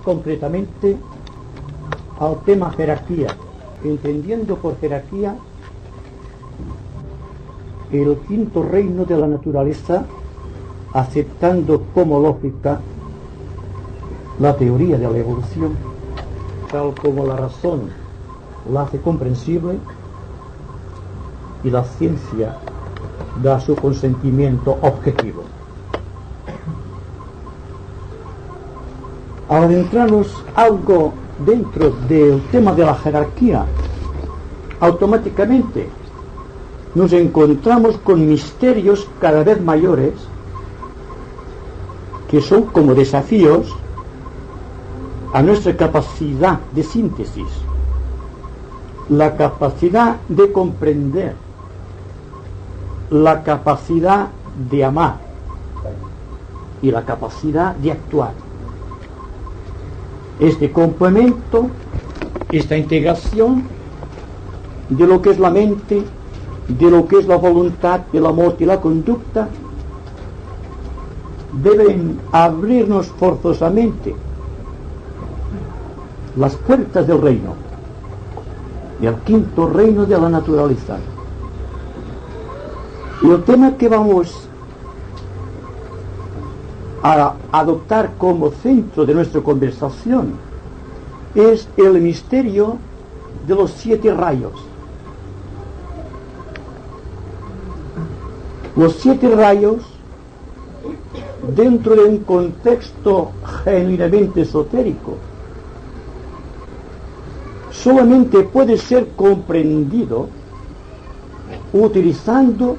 Concretamente al tema jerarquía, entendiendo por jerarquía el quinto reino de la naturaleza, aceptando como lógica la teoría de la evolución, tal como la razón la hace comprensible y la ciencia da su consentimiento objetivo. Al adentrarnos algo dentro del tema de la jerarquía, automáticamente nos encontramos con misterios cada vez mayores que son como desafíos a nuestra capacidad de síntesis, la capacidad de comprender, la capacidad de amar y la capacidad de actuar. Este complemento, esta integración de lo que es la mente, de lo que es la voluntad, el amor y la conducta, deben abrirnos forzosamente las puertas del reino, del quinto reino de la naturaleza. Y el tema que vamos a adoptar como centro de nuestra conversación es el misterio de los 7 rayos. Los 7 rayos, dentro de un contexto genuinamente esotérico, solamente puede ser comprendido utilizando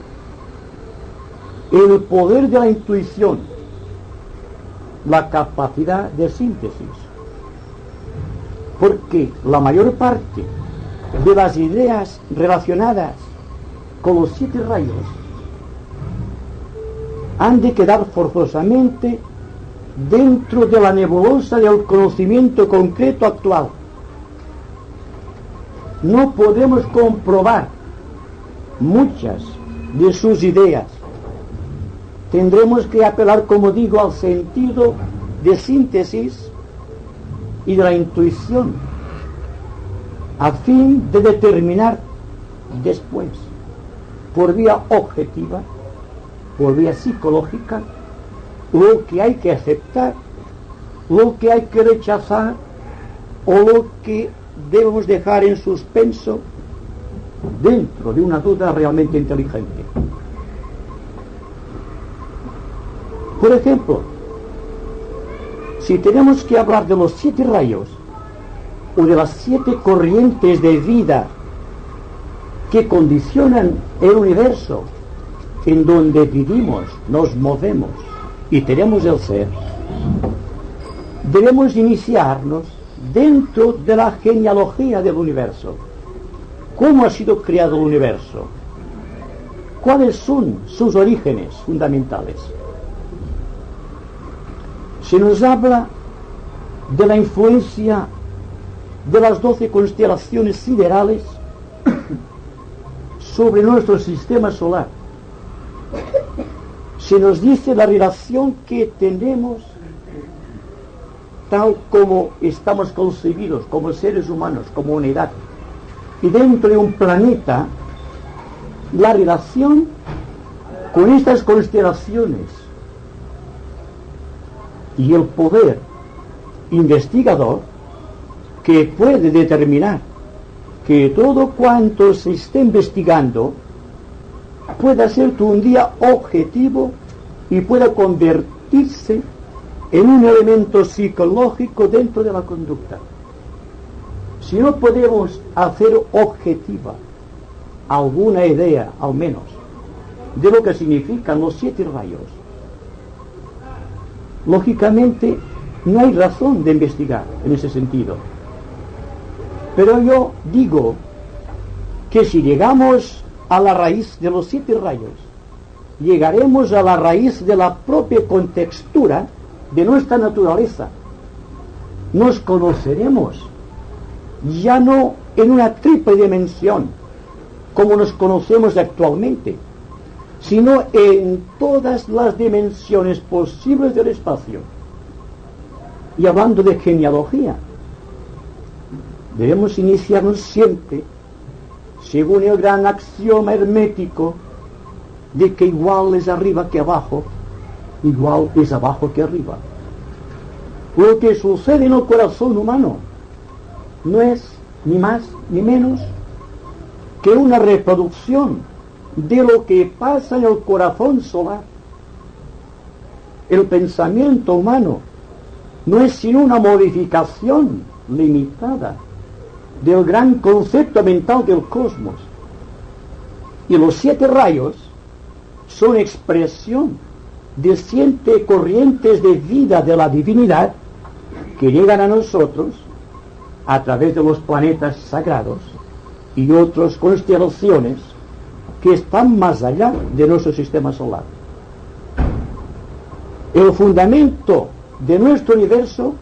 el poder de la intuición, la capacidad de síntesis, porque la mayor parte de las ideas relacionadas con los 7 rayos han de quedar forzosamente dentro de la nebulosa del conocimiento concreto actual. No podemos comprobar muchas de sus ideas. Tendremos que apelar, como digo, al sentido de síntesis y de la intuición, a fin de determinar después, por vía objetiva, por vía psicológica, lo que hay que aceptar, lo que hay que rechazar o lo que debemos dejar en suspenso dentro de una duda realmente inteligente. Por ejemplo, si tenemos que hablar de los 7 rayos o de las 7 corrientes de vida que condicionan el universo en donde vivimos, nos movemos y tenemos el ser, debemos iniciarnos dentro de la genealogía del universo. ¿Cómo ha sido creado el universo? ¿Cuáles son sus orígenes fundamentales? Se nos habla de la influencia de las 12 constelaciones siderales sobre nuestro sistema solar. Se nos dice la relación que tenemos tal como estamos concebidos, como seres humanos, como unidad. Y dentro de un planeta, la relación con estas constelaciones y el poder investigador que puede determinar que todo cuanto se esté investigando pueda ser un día objetivo y pueda convertirse en un elemento psicológico dentro de la conducta. Si no podemos hacer objetiva alguna idea, al menos, de lo que significan los 7 rayos, lógicamente no hay razón de investigar en ese sentido. Pero yo digo que si llegamos a la raíz de los 7 rayos, llegaremos a la raíz de la propia contextura de nuestra naturaleza. Nos conoceremos ya no en una triple dimensión como nos conocemos actualmente, sino en todas las dimensiones posibles del espacio. Y hablando de genealogía, debemos iniciarnos siempre según el gran axioma hermético de que igual es arriba que abajo, igual es abajo que arriba. Lo que sucede en el corazón humano no es ni más ni menos que una reproducción de lo que pasa en el corazón solar. El pensamiento humano no es sino una modificación limitada del gran concepto mental del cosmos. Y los 7 rayos son expresión de 7 corrientes de vida de la divinidad que llegan a nosotros a través de los planetas sagrados y otras constelaciones que están más allá de nuestro sistema solar. El fundamento de nuestro universo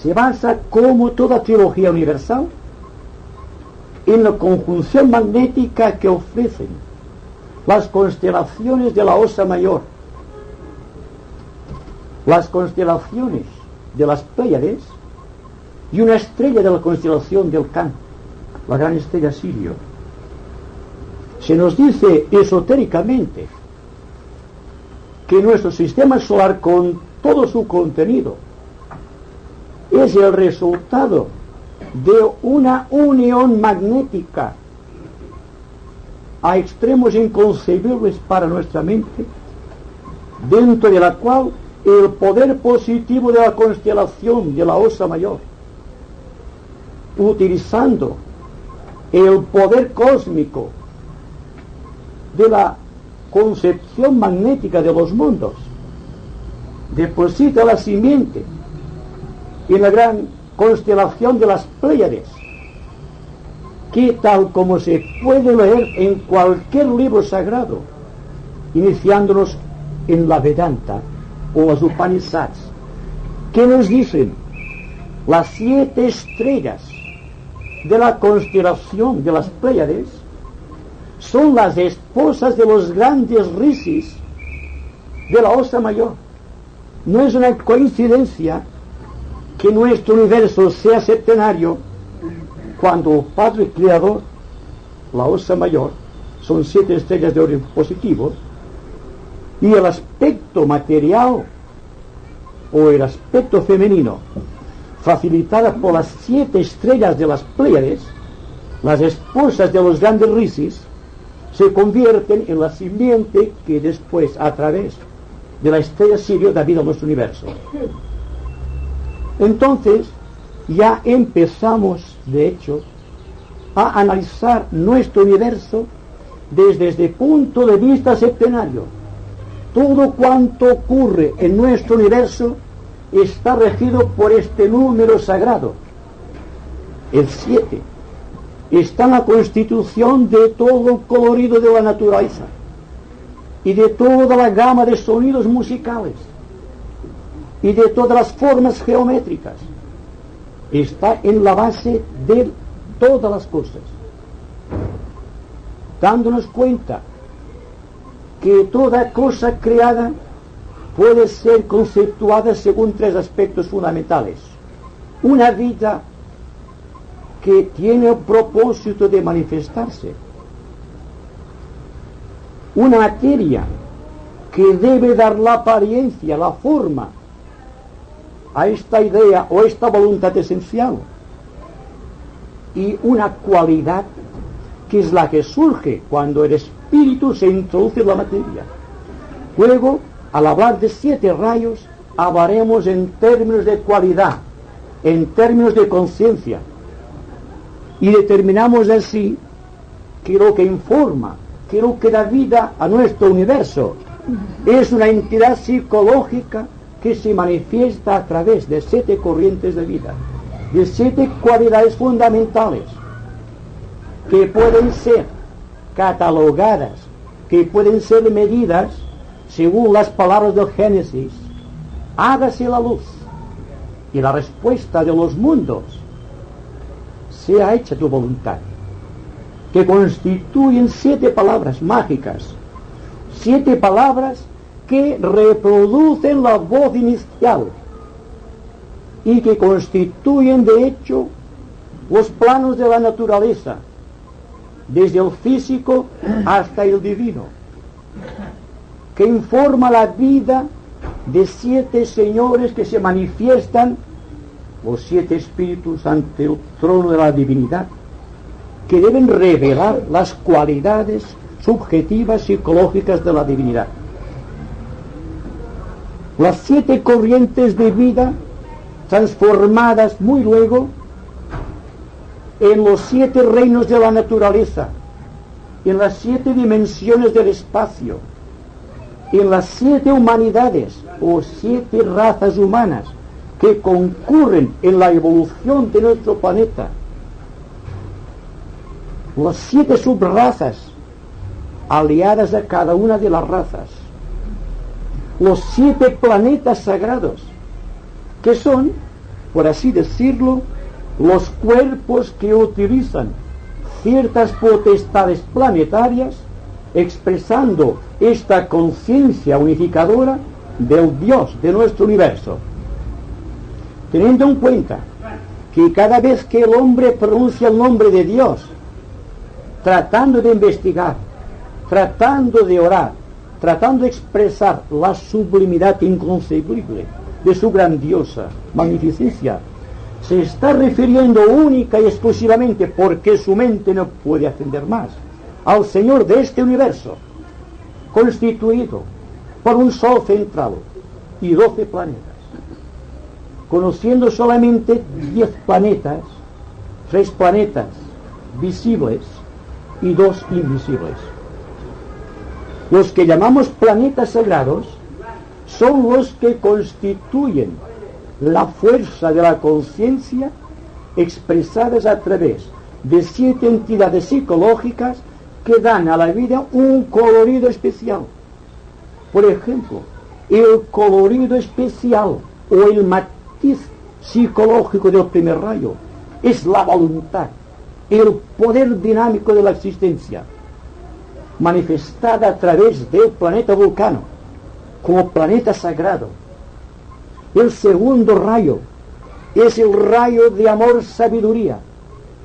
se basa, como toda trilogía universal, en la conjunción magnética que ofrecen las constelaciones de la Osa Mayor, las constelaciones de las Pléyades y una estrella de la constelación del Can, la gran estrella Sirio. Se nos dice esotéricamente que nuestro sistema solar, con todo su contenido, es el resultado de una unión magnética a extremos inconcebibles para nuestra mente, dentro de la cual el poder positivo de la constelación de la Osa Mayor, utilizando el poder cósmico de la concepción magnética de los mundos, deposita la simiente en la gran constelación de las Pléyades, que, tal como se puede leer en cualquier libro sagrado, iniciándonos en la Vedanta o las Upanishads, que nos dicen las 7 estrellas de la constelación de las Pléyades son las esposas de los grandes rishis de la Osa Mayor. No es una coincidencia que nuestro universo sea septenario, cuando el Padre Creador, la Osa Mayor, son 7 estrellas de orden positivo, y el aspecto material o el aspecto femenino, facilitada por las 7 estrellas de las Pléyades, las esposas de los grandes rishis, se convierten en la simiente que después, a través de la estrella Sirio, da vida a nuestro universo. Entonces, ya empezamos, de hecho, a analizar nuestro universo desde este punto de vista septenario. Todo cuanto ocurre en nuestro universo está regido por este número sagrado, el 7. Está en la constitución de todo el colorido de la naturaleza y de toda la gama de sonidos musicales y de todas las formas geométricas. Está en la base de todas las cosas, dándonos cuenta que toda cosa creada puede ser conceptuada según 3 aspectos fundamentales. Una vida que tiene el propósito de manifestarse, una materia que debe dar la apariencia, la forma a esta idea o esta voluntad esencial, y una cualidad que es la que surge cuando el espíritu se introduce en la materia. Luego, al hablar de 7 rayos, hablaremos en términos de cualidad, en términos de conciencia, y determinamos así que lo que informa, que lo que da vida a nuestro universo es una entidad psicológica que se manifiesta a través de 7 corrientes de vida, de 7 cualidades fundamentales que pueden ser catalogadas, que pueden ser medidas según las palabras del Génesis: hágase la luz, y la respuesta de los mundos: sea hecha tu voluntad, que constituyen 7 palabras mágicas, 7 palabras que reproducen la voz inicial y que constituyen de hecho los planos de la naturaleza, desde el físico hasta el divino, que informa la vida de 7 señores que se manifiestan, los 7 espíritus ante el trono de la divinidad, que deben revelar las cualidades subjetivas psicológicas de la divinidad. Las 7 corrientes de vida transformadas muy luego en los 7 reinos de la naturaleza, en las 7 dimensiones del espacio, en las 7 humanidades o 7 razas humanas que concurren en la evolución de nuestro planeta, las 7 subrazas aliadas a cada una de las razas, los 7 planetas sagrados, que son, por así decirlo, los cuerpos que utilizan ciertas potestades planetarias, expresando esta conciencia unificadora del Dios de nuestro universo. Teniendo en cuenta que cada vez que el hombre pronuncia el nombre de Dios, tratando de investigar, tratando de orar, tratando de expresar la sublimidad inconcebible de su grandiosa magnificencia, se está refiriendo única y exclusivamente, porque su mente no puede atender más, al Señor de este universo, constituido por un Sol central y 12 planetas, conociendo solamente 10 planetas, 3 planetas visibles y 2 invisibles. Los que llamamos planetas sagrados son los que constituyen la fuerza de la conciencia, expresadas a través de 7 entidades psicológicas que dan a la vida un colorido especial. Por ejemplo, el colorido especial o el matiz psicológico del primer rayo es la voluntad, el poder dinámico de la existencia, manifestada a través del planeta Vulcano como planeta sagrado. El segundo rayo es el rayo de amor-sabiduría,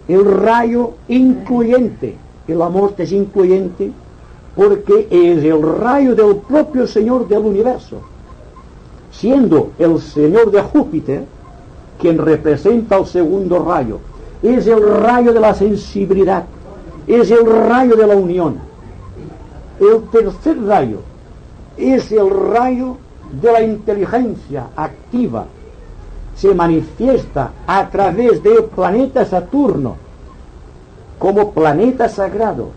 el rayo incluyente. El amor es incluyente porque es el rayo del propio Señor del universo, siendo el Señor de Júpiter quien representa el segundo rayo. Es el rayo de la sensibilidad, es el rayo de la unión. El tercer rayo es el rayo de la inteligencia activa. Se manifiesta a través del planeta Saturno como planeta sagrado,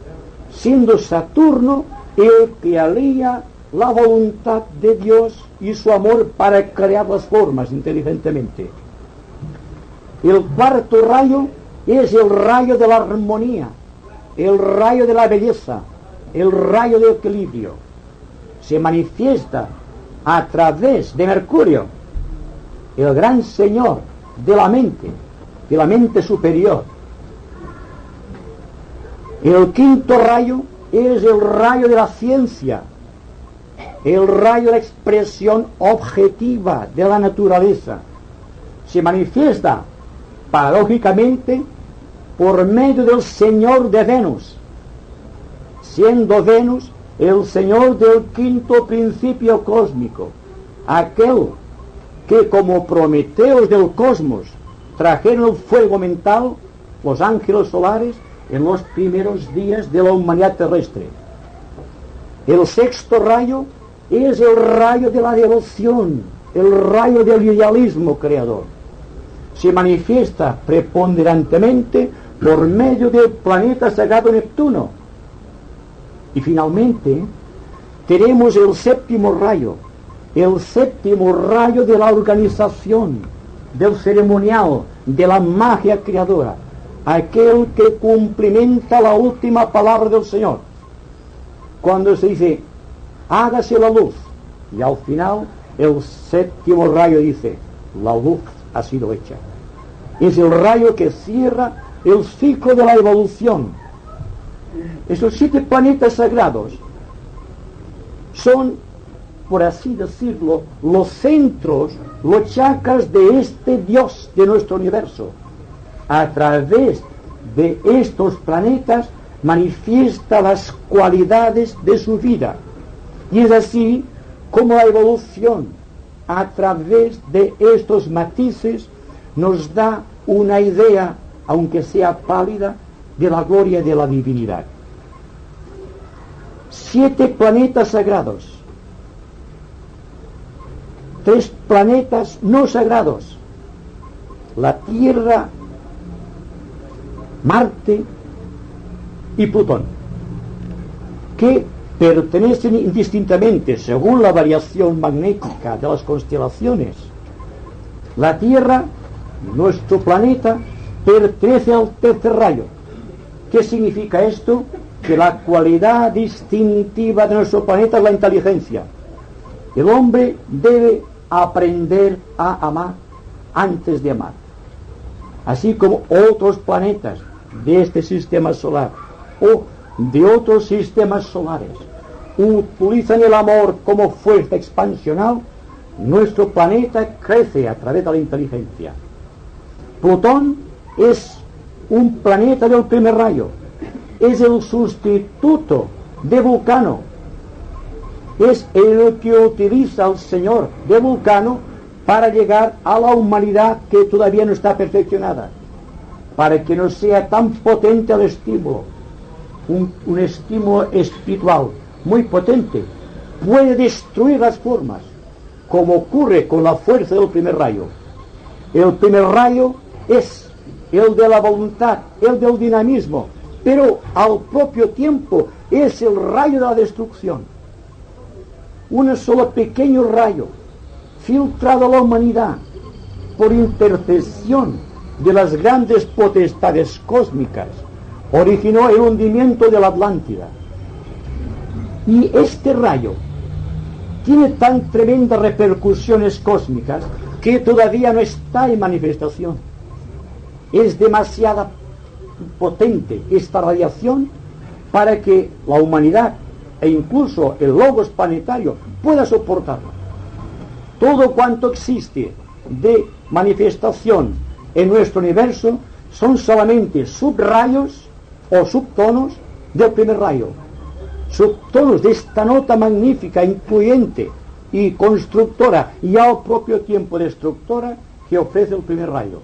siendo Saturno el que alía la voluntad de Dios y su amor para crear las formas inteligentemente. El cuarto rayo es el rayo de la armonía, el rayo de la belleza, el rayo de equilibrio. Se manifiesta a través de Mercurio, el gran señor de la mente superior. El quinto rayo es el rayo de la ciencia, el rayo de la expresión objetiva de la naturaleza. Se manifiesta, paradójicamente, por medio del señor de Venus, siendo Venus el señor del quinto principio cósmico, aquel que como Prometeos del cosmos trajeron el fuego mental, los ángeles solares, en los primeros días de la humanidad terrestre. El sexto rayo es el rayo de la devoción, el rayo del idealismo creador. Se manifiesta preponderantemente por medio del planeta sagrado Neptuno. Y finalmente tenemos el séptimo rayo de la organización, del ceremonial, de la magia creadora, aquel que cumplimenta la última palabra del Señor, cuando se dice hágase la luz, y al final el séptimo rayo dice la luz ha sido hecha. Es el rayo que cierra el ciclo de la evolución. Esos 7 planetas sagrados son por así decirlo, los centros, los chakras de este Dios de nuestro universo. A través de estos planetas manifiesta las cualidades de su vida. Y es así como la evolución, a través de estos matices, nos da una idea, aunque sea pálida, de la gloria y de la divinidad. 7 planetas sagrados, 3 planetas no sagrados: la Tierra, Marte y Plutón, que pertenecen indistintamente según la variación magnética de las constelaciones. La Tierra, nuestro planeta, pertenece al tercer rayo. ¿Qué significa esto? Que la cualidad distintiva de nuestro planeta es la inteligencia. El hombre debe aprender a amar antes de amar. Así como otros planetas de este sistema solar o de otros sistemas solares utilizan el amor como fuerza expansional, nuestro planeta crece a través de la inteligencia. Plutón es un planeta del primer rayo, es el sustituto de Vulcano, es el que utiliza el Señor de Vulcano para llegar a la humanidad que todavía no está perfeccionada, para que no sea tan potente el estímulo. Un estímulo espiritual muy potente puede destruir las formas, como ocurre con la fuerza del primer rayo. El primer rayo es el de la voluntad, el del dinamismo, pero al propio tiempo es el rayo de la destrucción. Un solo pequeño rayo filtrado a la humanidad por intercesión de las grandes potestades cósmicas originó el hundimiento de la Atlántida. Y este rayo tiene tan tremendas repercusiones cósmicas que todavía no está en manifestación. Es demasiado potente esta radiación para que la humanidad e incluso el logos planetario pueda soportarla. Todo cuanto existe de manifestación en nuestro universo son solamente subrayos o subtonos del primer rayo, subtonos de esta nota magnífica, incluyente y constructora y al propio tiempo destructora que ofrece el primer rayo.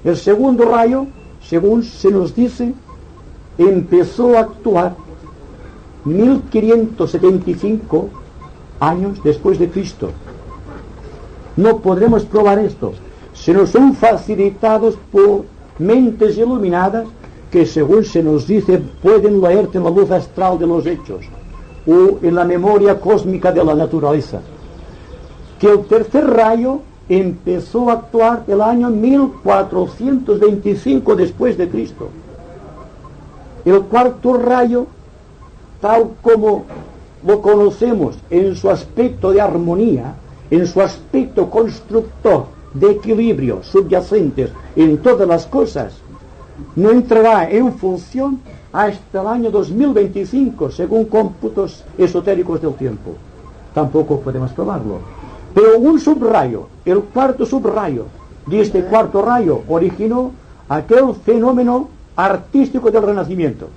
El segundo rayo, según se nos dice, empezó a actuar 1575 años después de Cristo. No podremos probar esto, se nos son facilitados por mentes iluminadas que, según se nos dice, pueden leerte en la luz astral de los hechos o en la memoria cósmica de la naturaleza. Que el tercer rayo empezó a actuar el año 1425 después de Cristo. El cuarto rayo, tal como lo conocemos en su aspecto de armonía, en su aspecto constructor de equilibrio subyacentes en todas las cosas, no entrará en función hasta el año 2025, según cómputos esotéricos del tiempo. Tampoco podemos probarlo. Pero un subrayo, el cuarto subrayo de este cuarto rayo, originó aquel fenómeno artístico del Renacimiento.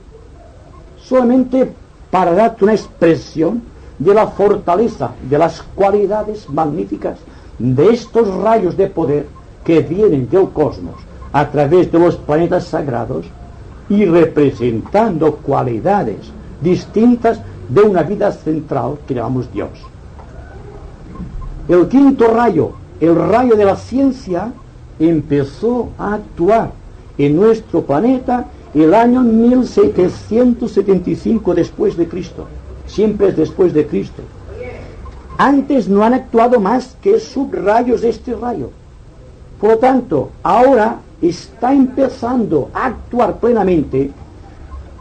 Solamente para darte una expresión de la fortaleza, de las cualidades magníficas de estos rayos de poder que vienen del cosmos a través de los planetas sagrados y representando cualidades distintas de una vida central que llamamos Dios. El quinto rayo, el rayo de la ciencia, empezó a actuar en nuestro planeta el año 1775 después de Cristo. Siempre es después de Cristo. Antes no han actuado más que subrayos de este rayo. Por lo tanto, ahora está empezando a actuar plenamente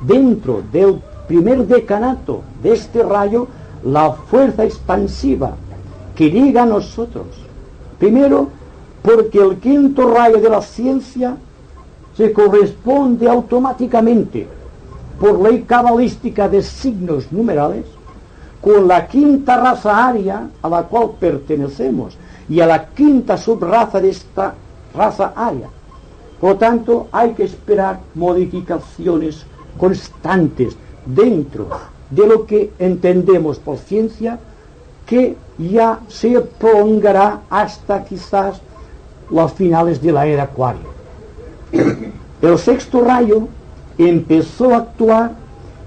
dentro del primer decanato de este rayo la fuerza expansiva que llega a nosotros. Primero, porque el quinto rayo de la ciencia se corresponde automáticamente, por ley cabalística de signos numerales, con la quinta raza aria a la cual pertenecemos y a la quinta subraza de esta raza aria. Por lo tanto, hay que esperar modificaciones constantes dentro de lo que entendemos por ciencia, que ya se prolongará hasta quizás los finales de la era Acuario. El sexto rayo empezó a actuar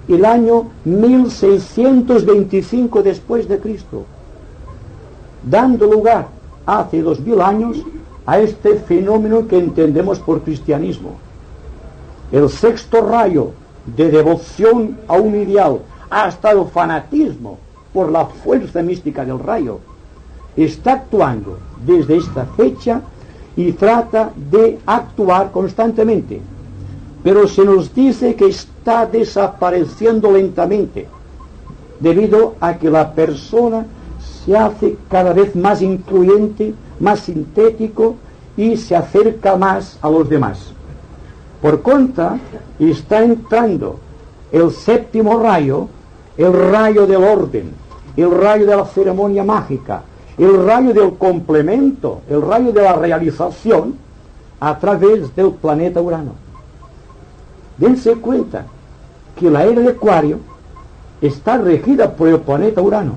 el año 1625 después de Cristo, dando lugar hace 2000 años a este fenómeno que entendemos por cristianismo. El sexto rayo, de devoción a un ideal hasta el fanatismo por la fuerza mística del rayo, está actuando desde esta fecha y trata de actuar constantemente, pero se nos dice que está desapareciendo lentamente debido a que la persona se hace cada vez más incluyente, más sintético y se acerca más a los demás. Por contra, está entrando el séptimo rayo, el rayo del orden, el rayo de la ceremonia mágica, el rayo del complemento, el rayo de la realización a través del planeta Urano. Dense cuenta que la era de Acuario está regida por el planeta Urano,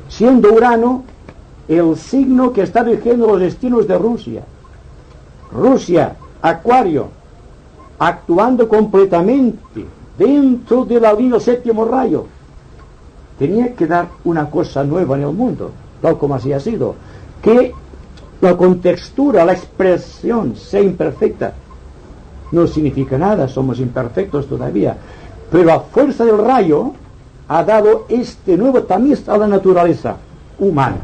siendo Urano el signo que está rigiendo los destinos de Rusia. Rusia, Acuario, actuando completamente dentro de la línea del séptimo rayo, tenía que dar una cosa nueva en el mundo, tal como así ha sido, que la contextura, la expresión sea imperfecta. No significa nada, somos imperfectos todavía, pero la fuerza del rayo ha dado este nuevo tamiz a la naturaleza humana,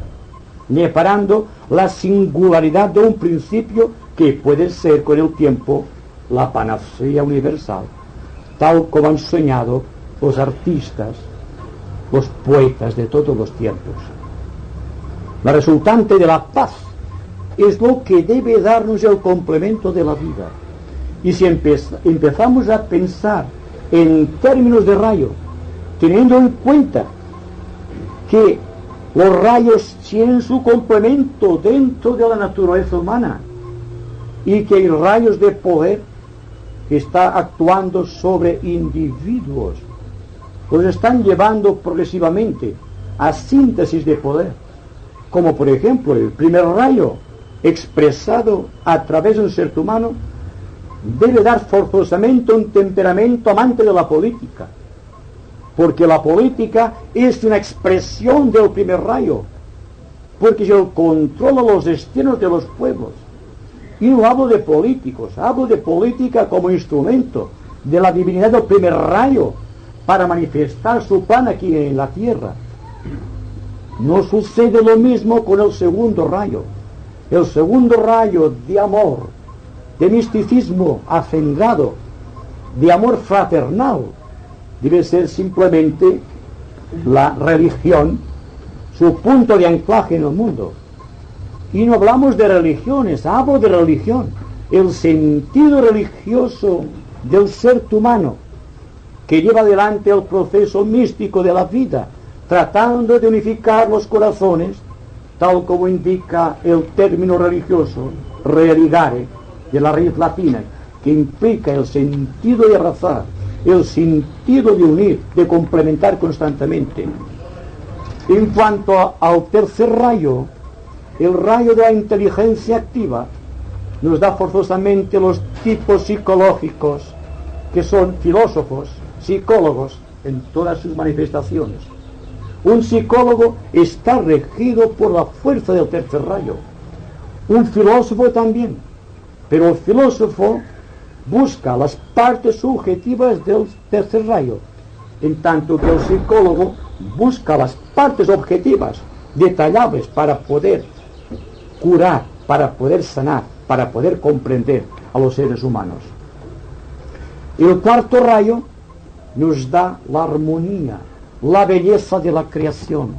reparando la singularidad de un principio que puede ser con el tiempo la panacea universal, tal como han soñado los artistas, los poetas de todos los tiempos. La resultante de la paz es lo que debe darnos el complemento de la vida. Y si empezamos a pensar en términos de rayo, teniendo en cuenta que los rayos tienen su complemento dentro de la naturaleza humana y que hay rayos de poder que está actuando sobre individuos, los están llevando progresivamente a síntesis de poder, como por ejemplo el primer rayo expresado a través de un ser humano debe dar forzosamente un temperamento amante de la política, porque la política es una expresión del primer rayo, porque yo controlo los destinos de los pueblos. Y no hablo de políticos, hablo de política como instrumento de la divinidad del primer rayo para manifestar su plan aquí en la tierra. No sucede lo mismo con el segundo rayo. El segundo rayo de amor, de misticismo acendrado, de amor fraternal, debe ser simplemente la religión, su punto de anclaje en el mundo. Y no hablamos de religiones, hablo de religión, el sentido religioso del ser humano que lleva adelante el proceso místico de la vida, tratando de unificar los corazones, tal como indica el término religioso religare, de la raíz latina, que implica el sentido de abrazar, el sentido de unir, de complementar constantemente. En cuanto al tercer rayo, el rayo de la inteligencia activa nos da forzosamente los tipos psicológicos que son filósofos, psicólogos en todas sus manifestaciones. Un psicólogo está regido por la fuerza del tercer rayo, un filósofo también, pero el filósofo busca las partes subjetivas del tercer rayo, en tanto que el psicólogo busca las partes objetivas, detallables, para poder curar, para poder sanar, para poder comprender a los seres humanos. El cuarto rayo nos da la armonía, la belleza de la creación,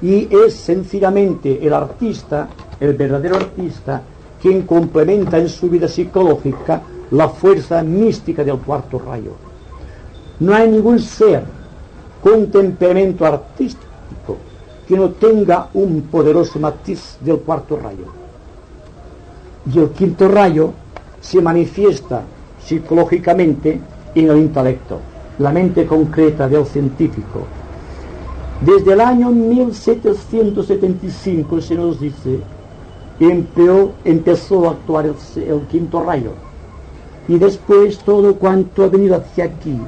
y es sencillamente el artista, el verdadero artista, quien complementa en su vida psicológica la fuerza mística del cuarto rayo. No hay ningún ser con temperamento artístico que no tenga un poderoso matiz del cuarto rayo. Y el quinto rayo se manifiesta psicológicamente en el intelecto, la mente concreta del científico. Desde el año 1775, se nos dice, empezó a actuar el quinto rayo. Y después todo cuanto ha venido hacia aquí,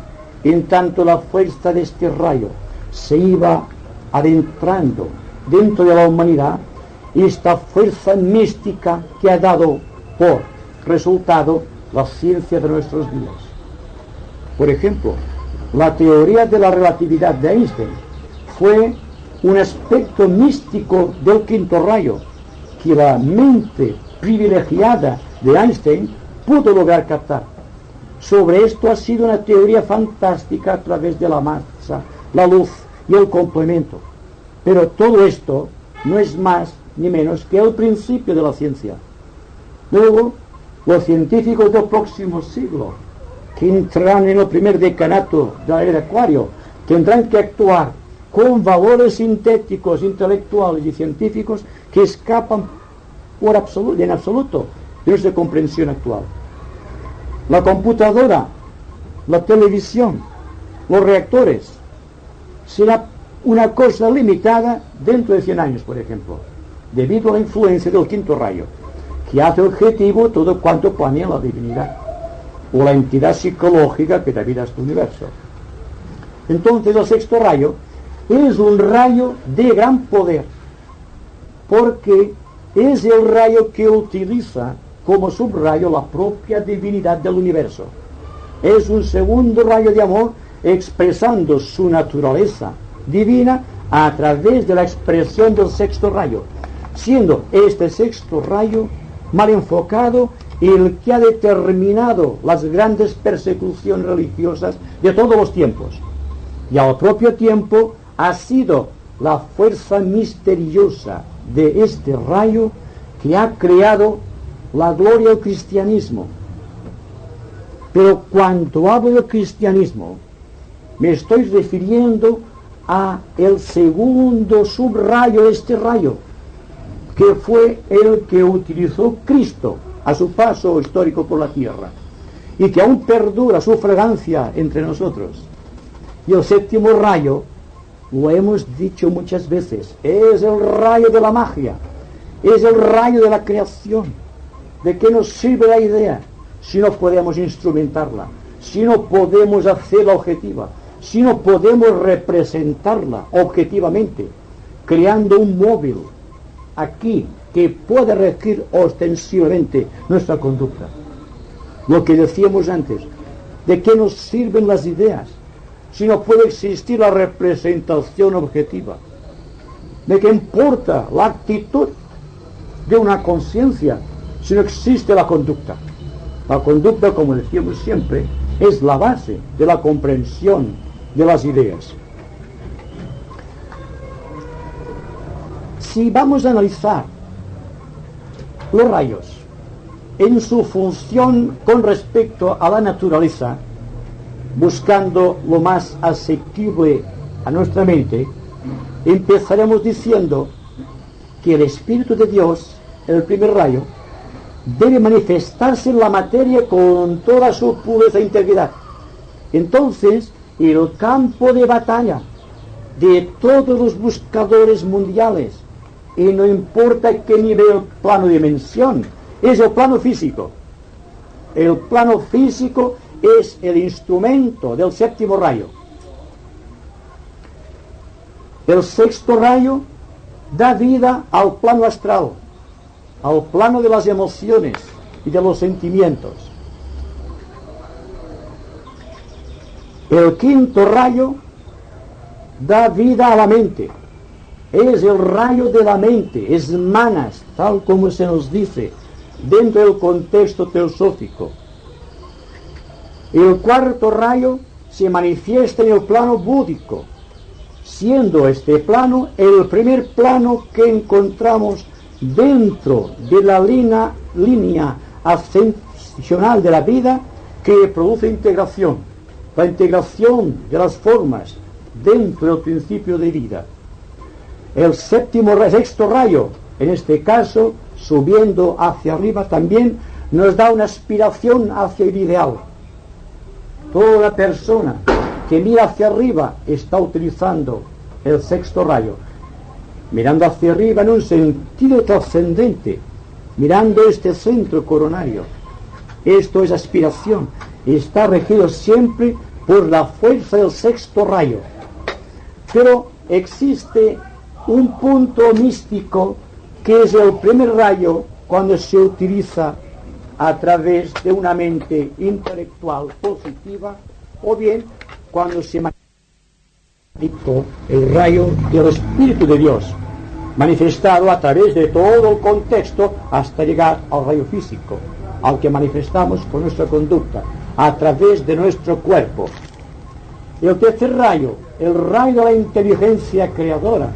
en tanto la fuerza de este rayo se iba adentrando dentro de la humanidad, esta fuerza mística que ha dado por resultado la ciencia de nuestros días. Por ejemplo, la teoría de la relatividad de Einstein fue un aspecto místico del quinto rayo que la mente privilegiada de Einstein pudo lograr captar. Sobre esto ha sido una teoría fantástica a través de la masa, la luz y el complemento. Pero todo esto no es más ni menos que el principio de la ciencia. Luego, los científicos del próximo siglo, que entrarán en el primer decanato de la era de Acuario, tendrán que actuar con valores sintéticos, intelectuales y científicos que escapan en absoluto de nuestra comprensión actual. La computadora, la televisión, los reactores, será una cosa limitada dentro de 100 años, por ejemplo, debido a la influencia del quinto rayo, que hace objetivo todo cuanto planea la divinidad, o la entidad psicológica que da vida a este universo. Entonces el sexto rayo es un rayo de gran poder, porque es el rayo que utiliza como subrayo la propia divinidad del universo. Es un segundo rayo de amor expresando su naturaleza divina a través de la expresión del sexto rayo, siendo este sexto rayo mal enfocado el que ha determinado las grandes persecuciones religiosas de todos los tiempos, y al propio tiempo ha sido la fuerza misteriosa de este rayo que ha creado la gloria del cristianismo. Pero cuando hablo del cristianismo, me estoy refiriendo a el segundo subrayo de este rayo, que fue el que utilizó Cristo a su paso histórico por la tierra, y que aún perdura su fragancia entre nosotros. Y el séptimo rayo, lo hemos dicho muchas veces, es el rayo de la magia, es el rayo de la creación. ¿De qué nos sirve la idea si no podemos instrumentarla, si no podemos hacerla objetiva, si no podemos representarla objetivamente, creando un móvil aquí que pueda regir ostensiblemente nuestra conducta? Lo que decíamos antes, ¿de qué nos sirven las ideas si no puede existir la representación objetiva? ¿De qué importa la actitud de una conciencia si no existe la conducta? La conducta, como decíamos siempre, es la base de la comprensión de las ideas. Si vamos a analizar los rayos en su función con respecto a la naturaleza, buscando lo más asequible a nuestra mente, empezaremos diciendo que el Espíritu de Dios, el primer rayo, debe manifestarse en la materia con toda su pureza e integridad. Entonces, el campo de batalla de todos los buscadores mundiales, y no importa qué nivel, plano de dimensión, es el plano físico. El plano físico es el instrumento del séptimo rayo. El sexto rayo da vida al plano astral, al plano de las emociones y de los sentimientos. El quinto rayo da vida a la mente, es el rayo de la mente, es manas, tal como se nos dice dentro del contexto teosófico. El cuarto rayo se manifiesta en el plano búdico, siendo este plano el primer plano que encontramos dentro de la línea ascensional de la vida que produce integración, la integración de las formas dentro del principio de vida. El sexto rayo, en este caso, subiendo hacia arriba, también nos da una aspiración hacia el ideal. Toda persona que mira hacia arriba está utilizando el sexto rayo, mirando hacia arriba en un sentido trascendente, mirando este centro coronario. Esto es aspiración, está regido siempre por la fuerza del sexto rayo. Pero existe un punto místico que es el primer rayo cuando se utiliza a través de una mente intelectual positiva, o bien cuando se manifiesta el rayo del Espíritu de Dios, manifestado a través de todo el contexto hasta llegar al rayo físico, al que manifestamos con nuestra conducta, a través de nuestro cuerpo. El tercer rayo, el rayo de la inteligencia creadora,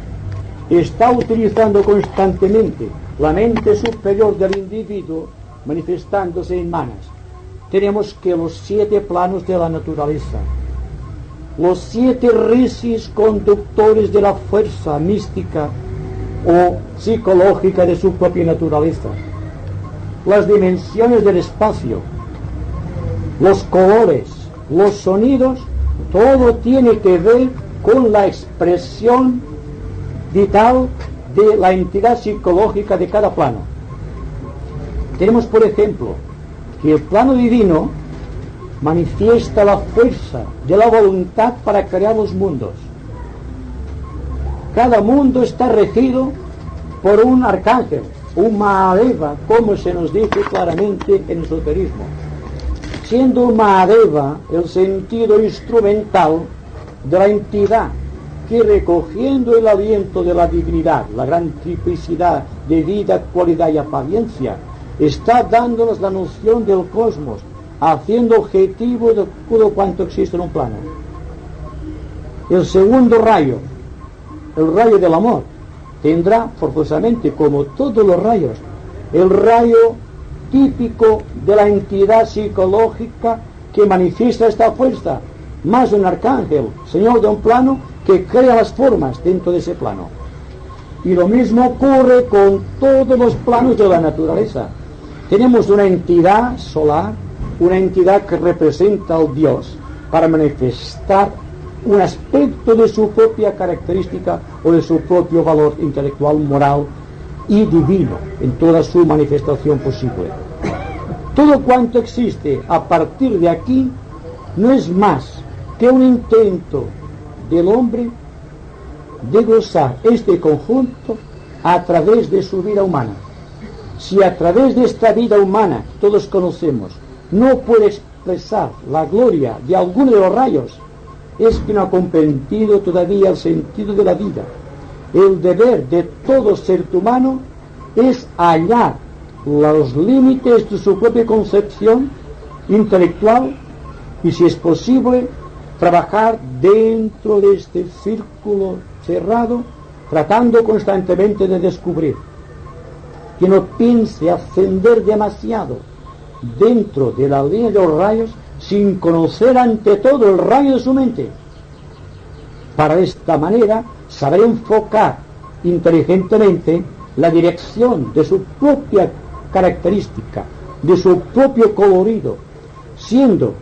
está utilizando constantemente la mente superior del individuo, manifestándose en manas. Tenemos que los 7 planos de la naturaleza, los 7 rishis conductores de la fuerza mística o psicológica de su propia naturaleza, las dimensiones del espacio, los colores, los sonidos, todo tiene que ver con la expresión vital de la entidad psicológica de cada plano. Tenemos, por ejemplo, que el plano divino manifiesta la fuerza de la voluntad para crear los mundos. Cada mundo está regido por un arcángel, un Mahadeva, como se nos dice claramente en el esoterismo. Siendo Mahadeva el sentido instrumental de la entidad que, recogiendo el aliento de la divinidad, la gran triplicidad de vida, cualidad y apariencia, está dándonos la noción del cosmos, haciendo objetivo de todo cuanto existe en un plano. El segundo rayo, el rayo del amor, tendrá forzosamente, como todos los rayos, el rayo típico de la entidad psicológica que manifiesta esta fuerza, más un arcángel, señor de un plano, que crea las formas dentro de ese plano. Y lo mismo ocurre con todos los planos de la naturaleza. Tenemos una entidad solar, una entidad que representa al Dios para manifestar un aspecto de su propia característica o de su propio valor intelectual, moral y divino en toda su manifestación posible. Todo cuanto existe a partir de aquí no es más que un intento del hombre de gozar este conjunto a través de su vida humana. Si a través de esta vida humana todos conocemos no puede expresar la gloria de alguno de los rayos, es que no ha comprendido todavía el sentido de la vida. El deber de todo ser humano es hallar los límites de su propia concepción intelectual y, si es posible, trabajar dentro de este círculo cerrado, tratando constantemente de descubrir. Que no piense ascender demasiado dentro de la línea de los rayos sin conocer ante todo el rayo de su mente. Para esta manera saber enfocar inteligentemente la dirección de su propia característica, de su propio colorido, siendo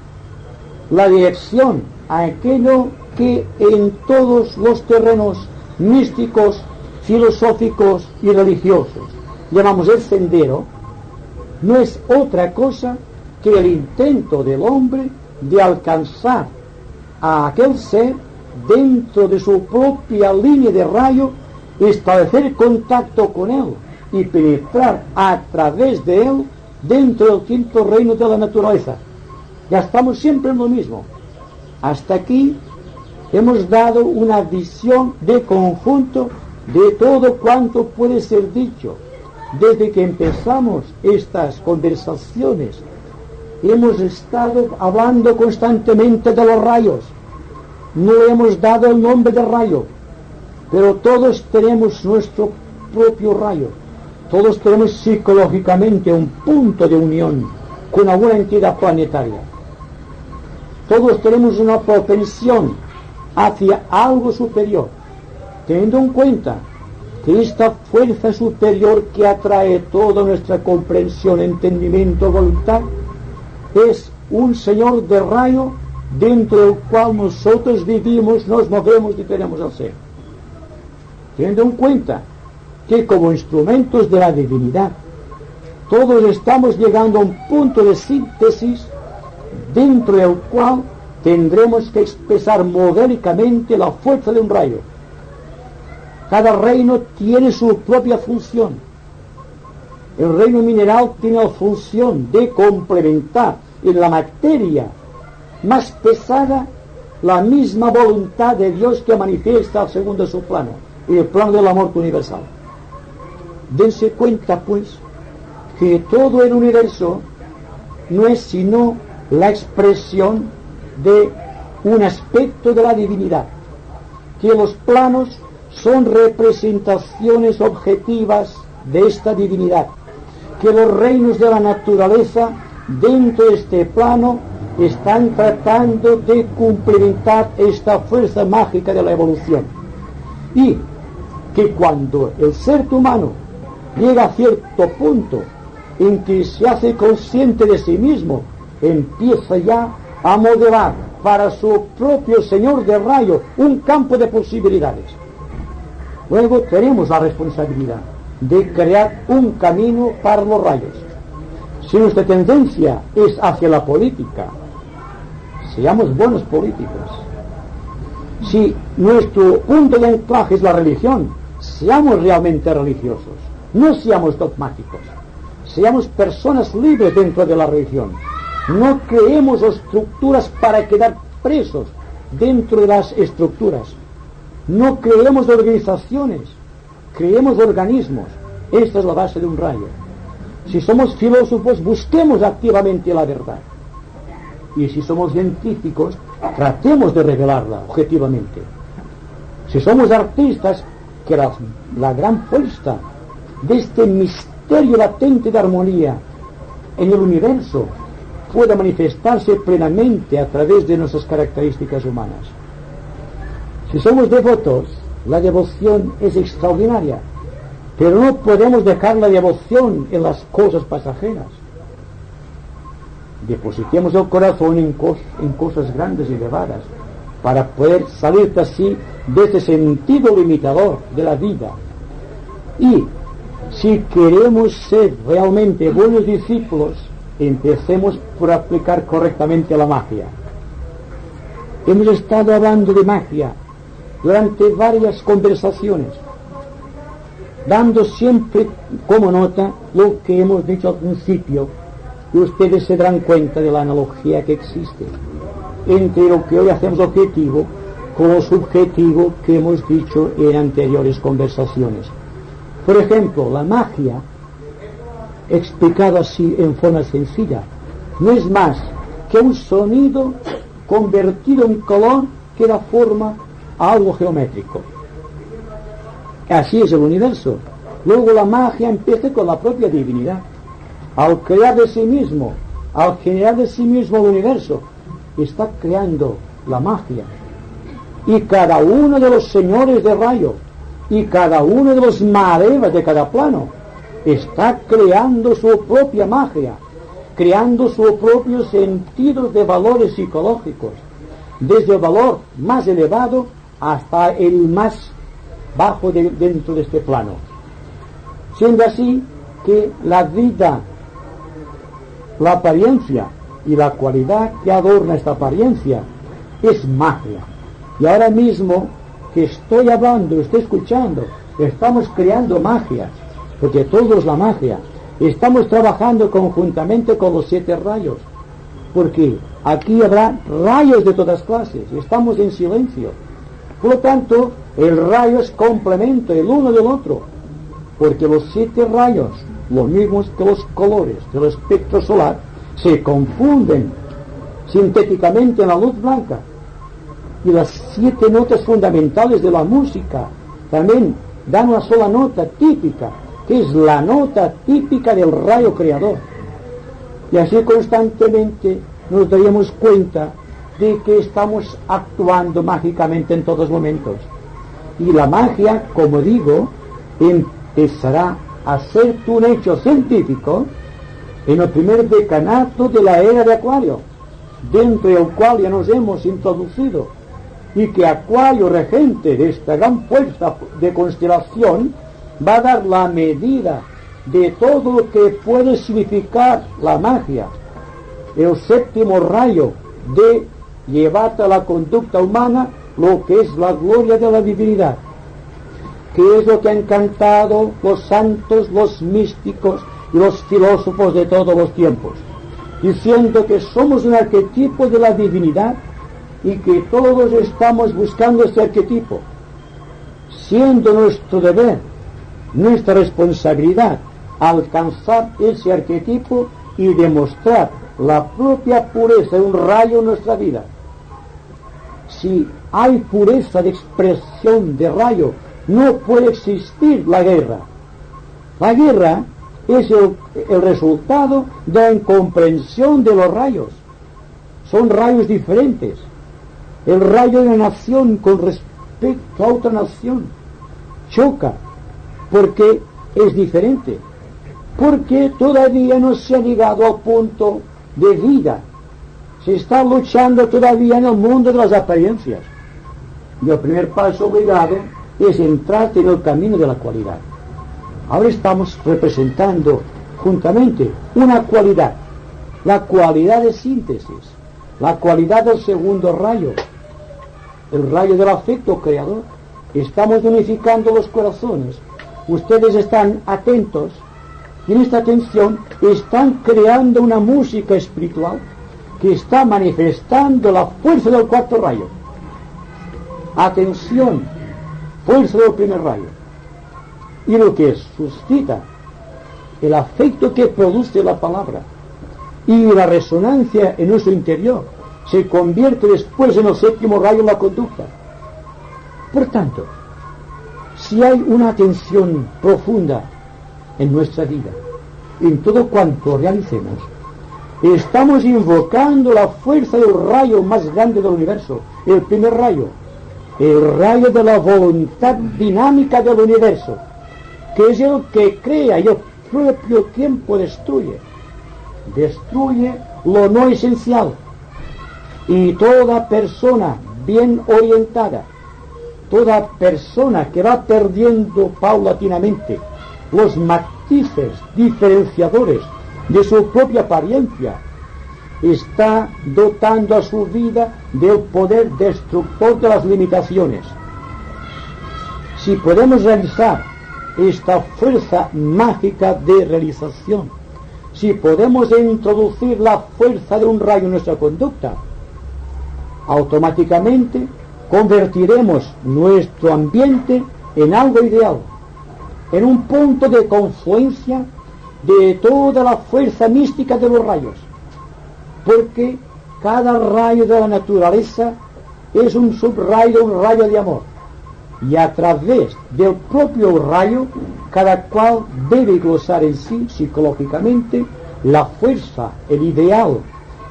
la dirección a aquello que en todos los terrenos místicos, filosóficos y religiosos llamamos el sendero, no es otra cosa que el intento del hombre de alcanzar a aquel ser dentro de su propia línea de rayo, establecer contacto con él y penetrar a través de él dentro del quinto reino de la naturaleza. Ya estamos siempre en lo mismo. Hasta aquí hemos dado una visión de conjunto de todo cuanto puede ser dicho. Desde que empezamos estas conversaciones hemos estado hablando constantemente de los rayos. No hemos dado el nombre de rayo, pero todos tenemos nuestro propio rayo. Todos tenemos psicológicamente un punto de unión con alguna entidad planetaria. Todos tenemos una propensión hacia algo superior, teniendo en cuenta que esta fuerza superior que atrae toda nuestra comprensión, entendimiento, voluntad, es un Señor de rayo dentro del cual nosotros vivimos, nos movemos y tenemos el ser. Teniendo en cuenta que como instrumentos de la divinidad, todos estamos llegando a un punto de síntesis dentro del cual tendremos que expresar modélicamente la fuerza de un rayo. Cada reino tiene su propia función. El reino mineral tiene la función de complementar en la materia más pesada la misma voluntad de Dios que manifiesta según de su plano, y el plano del amor universal. Dense cuenta, pues, que todo el universo no es sino la expresión de un aspecto de la divinidad, que los planos son representaciones objetivas de esta divinidad, que los reinos de la naturaleza dentro de este plano están tratando de complementar esta fuerza mágica de la evolución, y que cuando el ser humano llega a cierto punto en que se hace consciente de sí mismo, empieza ya a modelar para su propio Señor de rayo un campo de posibilidades. Luego tenemos la responsabilidad de crear un camino para los rayos. Si nuestra tendencia es hacia la política, seamos buenos políticos. Si nuestro punto de anclaje es la religión, seamos realmente religiosos, no seamos dogmáticos, seamos personas libres dentro de la religión. No creemos estructuras para quedar presos dentro de las estructuras. No creemos organizaciones, creemos organismos. Esta es la base de un rayo. Si somos filósofos, busquemos activamente la verdad. Y si somos científicos, tratemos de revelarla objetivamente. Si somos artistas, que la gran fuerza de este misterio latente de armonía en el universo pueda manifestarse plenamente a través de nuestras características humanas. Si somos devotos, la devoción es extraordinaria, pero no podemos dejar la devoción en las cosas pasajeras. Depositemos el corazón en cosas grandes y elevadas, para poder salir así de este sentido limitador de la vida. Y si queremos ser realmente buenos discípulos, empecemos por aplicar correctamente la magia. Hemos estado hablando de magia durante varias conversaciones, dando siempre como nota lo que hemos dicho al principio, y ustedes se darán cuenta de la analogía que existe entre lo que hoy hacemos objetivo con lo subjetivo que hemos dicho en anteriores conversaciones. Por ejemplo, la magia, explicado así en forma sencilla, no es más que un sonido convertido en color que da forma a algo geométrico. Así es el universo. Luego la magia empieza con la propia divinidad. Al crear de sí mismo, al generar de sí mismo el universo, está creando la magia. Y cada uno de los señores de rayo y cada uno de los Mahadevas de cada plano está creando su propia magia, creando su propio sentido de valores psicológicos, desde el valor más elevado hasta el más bajo dentro de este plano. Siendo así que la vida, la apariencia y la cualidad que adorna esta apariencia es magia. Y ahora mismo que estoy hablando, estoy escuchando, estamos creando magia, porque todo es la magia. Estamos trabajando conjuntamente con los 7 rayos, porque aquí habrá rayos de todas clases, estamos en silencio. Por lo tanto, el rayo es complemento el uno del otro, porque los 7 rayos, los mismos que los colores del espectro solar, se confunden sintéticamente en la luz blanca. Y las 7 notas fundamentales de la música también dan una sola nota típica, que es la nota típica del rayo creador. Y así constantemente nos daríamos cuenta de que estamos actuando mágicamente en todos momentos. Y la magia, como digo, empezará a ser un hecho científico en el primer decanato de la era de Acuario, dentro del cual ya nos hemos introducido, y que Acuario, regente de esta gran fuerza de constelación, va a dar la medida de todo lo que puede significar la magia, el séptimo rayo de llevar a la conducta humana lo que es la gloria de la divinidad, que es lo que han cantado los santos, los místicos y los filósofos de todos los tiempos, diciendo que somos un arquetipo de la divinidad y que todos estamos buscando este arquetipo, siendo nuestro deber, nuestra responsabilidad, alcanzar ese arquetipo y demostrar la propia pureza de un rayo en nuestra vida. Si hay pureza de expresión de rayo, no puede existir la guerra. La guerra es el resultado de la incomprensión de los rayos. Son rayos diferentes. El rayo de una nación con respecto a otra nación choca porque es diferente, porque todavía no se ha llegado al punto de vida. Se está luchando todavía en el mundo de las apariencias. Y el primer paso obligado es entrar en el camino de la cualidad. Ahora estamos representando juntamente una cualidad, la cualidad de síntesis, la cualidad del segundo rayo, el rayo del afecto creador. Estamos unificando los corazones. Ustedes están atentos y en esta atención están creando una música espiritual que está manifestando la fuerza del cuarto rayo. Atención, fuerza del primer rayo. Y lo que suscita el afecto que produce la palabra y la resonancia en nuestro interior se convierte después en el séptimo rayo, la conducta. Por tanto, si hay una atención profunda en nuestra vida, en todo cuanto realicemos, estamos invocando la fuerza del rayo más grande del universo, el primer rayo, el rayo de la voluntad dinámica del universo, que es el que crea y al propio tiempo destruye lo no esencial. Y toda persona bien orientada, toda persona que va perdiendo paulatinamente los matices diferenciadores de su propia apariencia, está dotando a su vida del poder destructor de las limitaciones. Si podemos realizar esta fuerza mágica de realización, si podemos introducir la fuerza de un rayo en nuestra conducta, automáticamente convertiremos nuestro ambiente en algo ideal, en un punto de confluencia de toda la fuerza mística de los rayos, porque cada rayo de la naturaleza es un subrayo, un rayo de amor, y a través del propio rayo cada cual debe glosar en sí psicológicamente la fuerza, el ideal,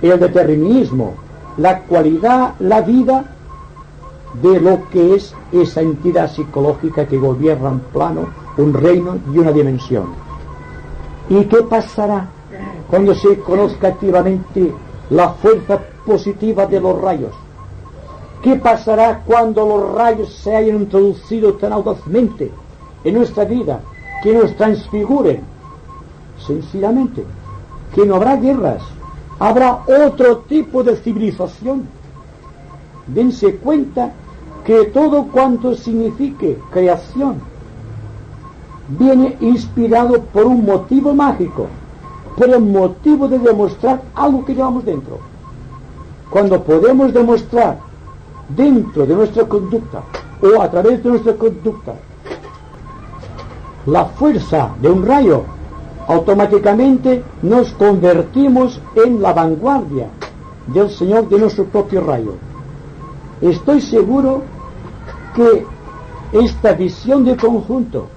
el determinismo, la cualidad, la vida de lo que es esa entidad psicológica que gobierna un plano, un reino y una dimensión. ¿Y qué pasará cuando se conozca activamente la fuerza positiva de los rayos? ¿Qué pasará cuando los rayos se hayan introducido tan audazmente en nuestra vida que nos transfiguren? Sencillamente, que no habrá guerras, habrá otro tipo de civilización. Dense cuenta que todo cuanto signifique creación viene inspirado por un motivo mágico, por el motivo de demostrar algo que llevamos dentro. Cuando podemos demostrar dentro de nuestra conducta o a través de nuestra conducta la fuerza de un rayo, automáticamente nos convertimos en la vanguardia del Señor de nuestro propio rayo. Estoy seguro que esta visión de conjunto,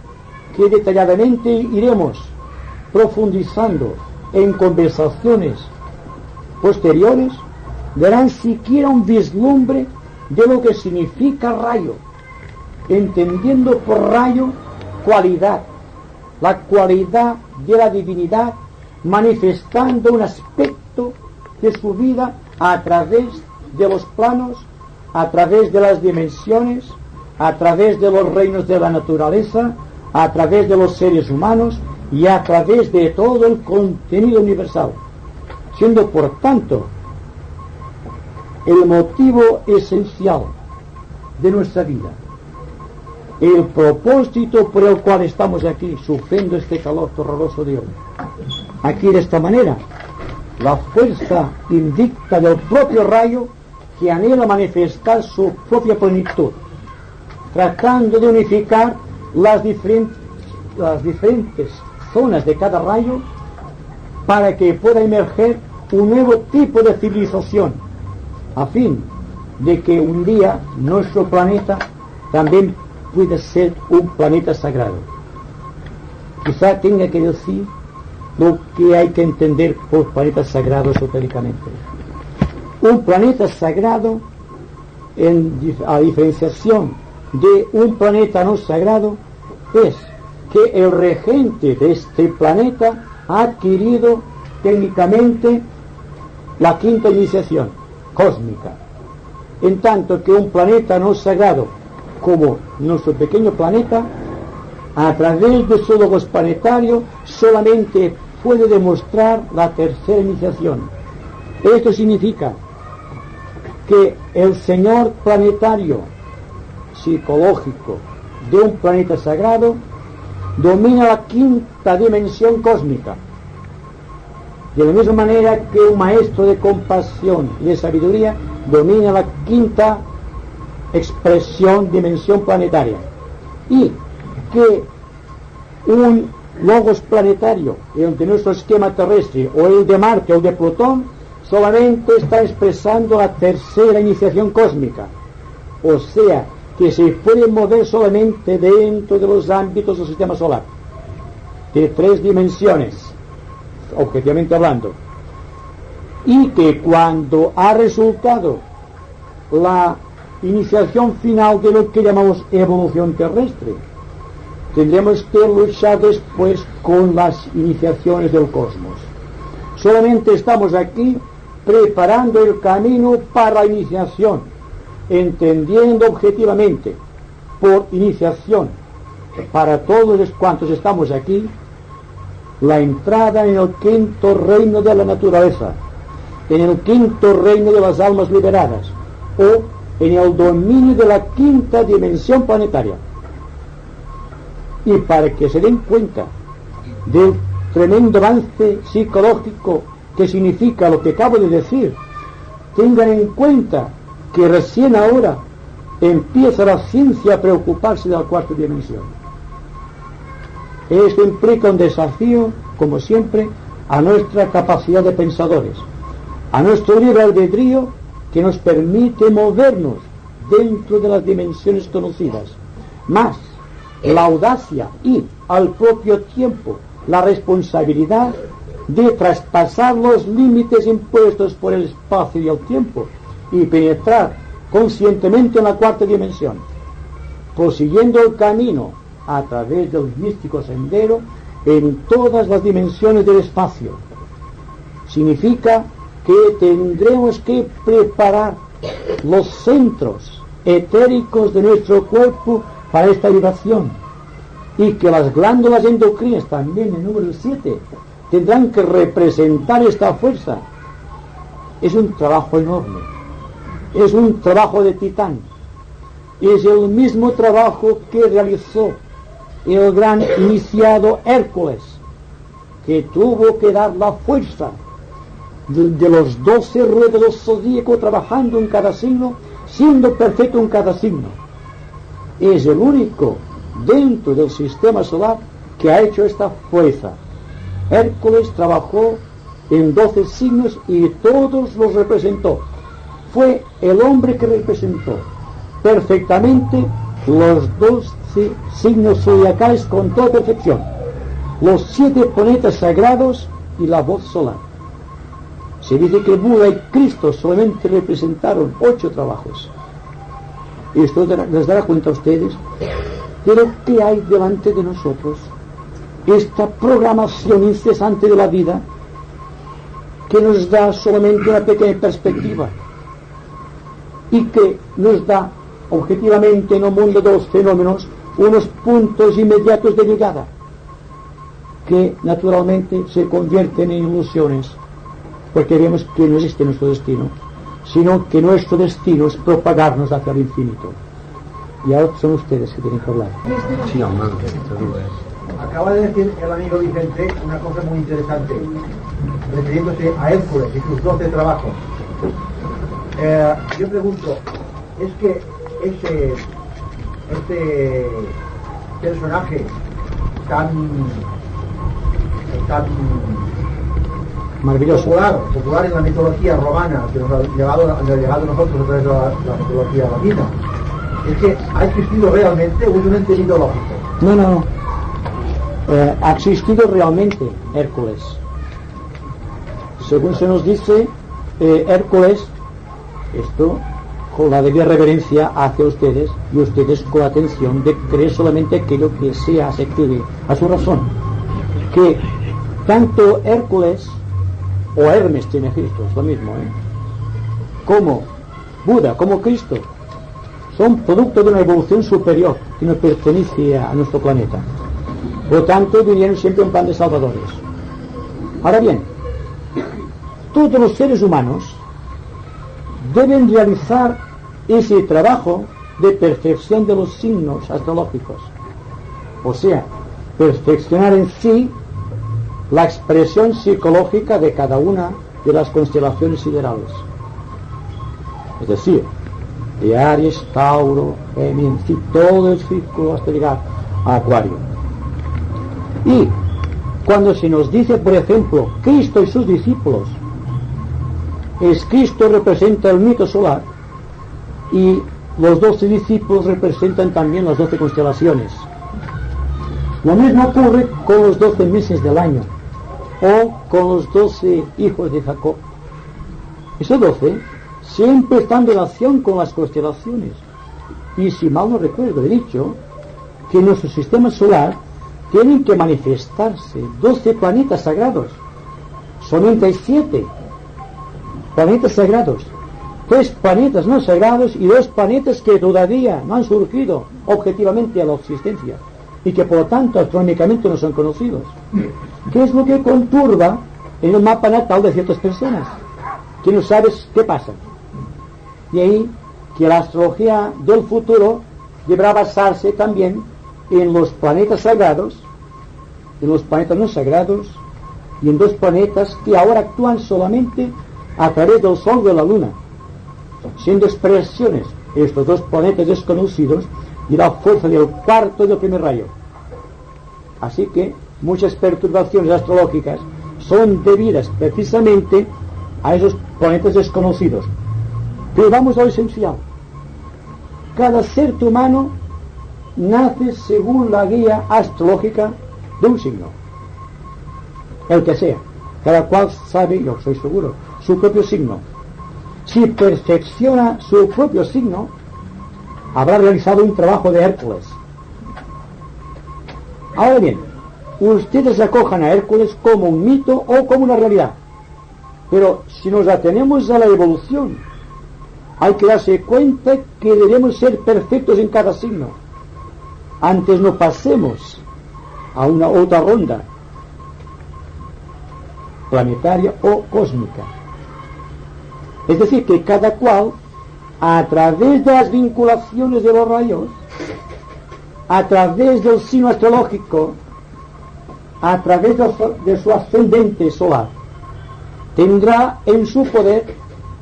que detalladamente iremos profundizando en conversaciones posteriores, verán siquiera un vislumbre de lo que significa rayo, entendiendo por rayo cualidad, la cualidad de la divinidad, manifestando un aspecto de su vida a través de los planos, a través de las dimensiones, a través de los reinos de la naturaleza, a través de los seres humanos y a través de todo el contenido universal, siendo por tanto el motivo esencial de nuestra vida, el propósito por el cual estamos aquí sufriendo este calor horroroso de hoy. Aquí de esta manera, la fuerza invicta del propio rayo que anhela manifestar su propia plenitud, tratando de unificar las diferentes zonas de cada rayo para que pueda emerger un nuevo tipo de civilización, a fin de que un día nuestro planeta también pueda ser un planeta sagrado. Quizá tenga que decir lo que hay que entender por planeta sagrado esotéricamente. Un planeta sagrado, a diferenciación de un planeta no sagrado, es que el regente de este planeta ha adquirido técnicamente la quinta iniciación cósmica, en tanto que un planeta no sagrado como nuestro pequeño planeta, a través de su logos planetario, solamente puede demostrar la tercera iniciación. Esto significa que el señor planetario psicológico de un planeta sagrado domina la quinta dimensión cósmica, de la misma manera que un maestro de compasión y de sabiduría domina la quinta expresión, dimensión planetaria, y que un logos planetario, el de nuestro esquema terrestre, o el de Marte o el de Plutón, solamente está expresando la tercera iniciación cósmica, o sea, que se puede mover solamente dentro de los ámbitos del sistema solar, de 3 dimensiones, objetivamente hablando, y que cuando ha resultado la iniciación final de lo que llamamos evolución terrestre, tendremos que luchar después con las iniciaciones del cosmos. Solamente estamos aquí preparando el camino para la iniciación, entendiendo objetivamente por iniciación para todos cuantos estamos aquí la entrada en el quinto reino de la naturaleza, en el quinto reino de las almas liberadas, o en el dominio de la quinta dimensión planetaria. Y para que se den cuenta del tremendo avance psicológico que significa lo que acabo de decir, tengan en cuenta que recién ahora empieza la ciencia a preocuparse de la cuarta dimensión. Esto implica un desafío, como siempre, a nuestra capacidad de pensadores, a nuestro libre albedrío que nos permite movernos dentro de las dimensiones conocidas, más la audacia y, al propio tiempo, la responsabilidad de traspasar los límites impuestos por el espacio y el tiempo y penetrar conscientemente en la cuarta dimensión, prosiguiendo el camino a través del místico sendero en todas las dimensiones del espacio. Significa que tendremos que preparar los centros etéricos de nuestro cuerpo para esta vibración, y que las glándulas endocrinas, también en número 7, tendrán que representar esta fuerza. Es un trabajo enorme, es un trabajo de titán, es el mismo trabajo que realizó el gran iniciado Hércules, que tuvo que dar la fuerza de los 12 ruedas del zodíaco, trabajando en cada signo, siendo perfecto en cada signo. Es el único dentro del sistema solar que ha hecho esta fuerza. Hércules trabajó en 12 signos y todos los representó. Fue el hombre que representó perfectamente los 12 signos zodiacales con toda perfección, los 7 planetas sagrados y la voz solar. Se dice que Buda y Cristo solamente representaron 8 trabajos. Esto les dará cuenta a ustedes de lo que hay delante de nosotros, esta programación incesante de la vida que nos da solamente una pequeña perspectiva y que nos da objetivamente en un mundo de los fenómenos unos puntos inmediatos de llegada que naturalmente se convierten en ilusiones, porque vemos que no existe nuestro destino, sino que nuestro destino es propagarnos hacia el infinito. Y ahora son ustedes que tienen que hablar. Sí, acaba de decir el amigo Vicente una cosa muy interesante, refiriéndose a Hércules y sus 12 trabajos. Yo pregunto, ¿es que este personaje tan maravilloso, popular en la mitología romana, que nos ha llegado a nosotros a través de la mitología latina, es que ha existido realmente o es un ente mitológico? No. Ha existido realmente Hércules. Según se nos dice, Hércules, esto con la debida reverencia hacia ustedes, y ustedes con la atención de creer solamente aquello que sea asequible a su razón, que tanto Hércules o Hermes Trismegisto, es lo mismo, como Buda, como Cristo, son producto de una evolución superior que no pertenece a nuestro planeta. Por lo tanto, vinieron siempre un plan de salvadores. Ahora bien, todos los seres humanos deben realizar ese trabajo de perfección de los signos astrológicos, o sea, perfeccionar en sí la expresión psicológica de cada una de las constelaciones siderales, es decir, de Aries, Tauro, Géminis, todo el círculo hasta llegar a Acuario. Y cuando se nos dice, por ejemplo, Cristo y sus discípulos, Cristo representa el mito solar y los 12 discípulos representan también las 12 constelaciones. Lo mismo ocurre con los 12 meses del año o con los 12 hijos de Jacob. Esos 12 siempre están en relación con las constelaciones. Y si mal no recuerdo, he dicho que en nuestro sistema solar tienen que manifestarse 12 planetas sagrados. Son 97 planetas sagrados, 3 planetas no sagrados y 2 planetas que todavía no han surgido objetivamente a la existencia y que por lo tanto astronómicamente no son conocidos. ¿Qué es lo que conturba en el mapa natal de ciertas personas? Que no sabes qué pasa. Y ahí que la astrología del futuro deberá basarse también en los planetas sagrados, en los planetas no sagrados y en 2 planetas que ahora actúan solamente a través del Sol y de la Luna, siendo expresiones estos 2 planetas desconocidos y la fuerza del cuarto y del primer rayo. Así que muchas perturbaciones astrológicas son debidas precisamente a esos planetas desconocidos. Pero vamos a lo esencial. Cada ser humano nace según la guía astrológica de un signo, el que sea. Cada cual sabe, yo soy seguro, su propio signo. Si perfecciona su propio signo, habrá realizado un trabajo de Hércules. Ahora bien, ustedes acojan a Hércules como un mito o como una realidad. Pero si nos atenemos a la evolución, hay que darse cuenta que debemos ser perfectos en cada signo. Antes no pasemos a una otra ronda planetaria o cósmica. Es decir, que cada cual, a través de las vinculaciones de los rayos, a través del signo astrológico, a través de su ascendente solar, tendrá en su poder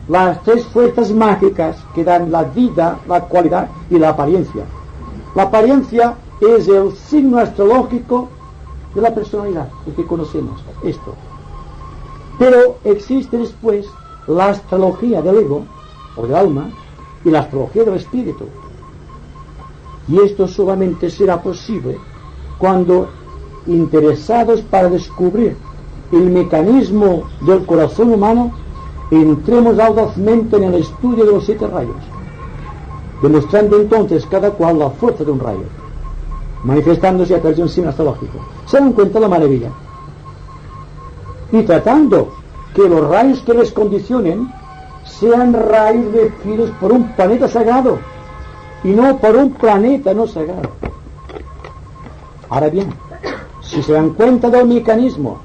las 3 fuerzas mágicas que dan la vida, la cualidad y la apariencia. La apariencia es el signo astrológico de la personalidad, el que conocemos, esto. Pero existe después la astrología del ego, o del alma, y la astrología del espíritu. Y esto solamente será posible cuando, interesados para descubrir el mecanismo del corazón humano, entremos audazmente en el estudio de los 7 rayos, demostrando entonces cada cual la fuerza de un rayo, manifestándose a través de un signo astrológico. Se dan cuenta de la maravilla. Y tratando que los rayos que les condicionen sean rayos regidos por un planeta sagrado y no por un planeta no sagrado. Ahora bien, si se dan cuenta del mecanismo,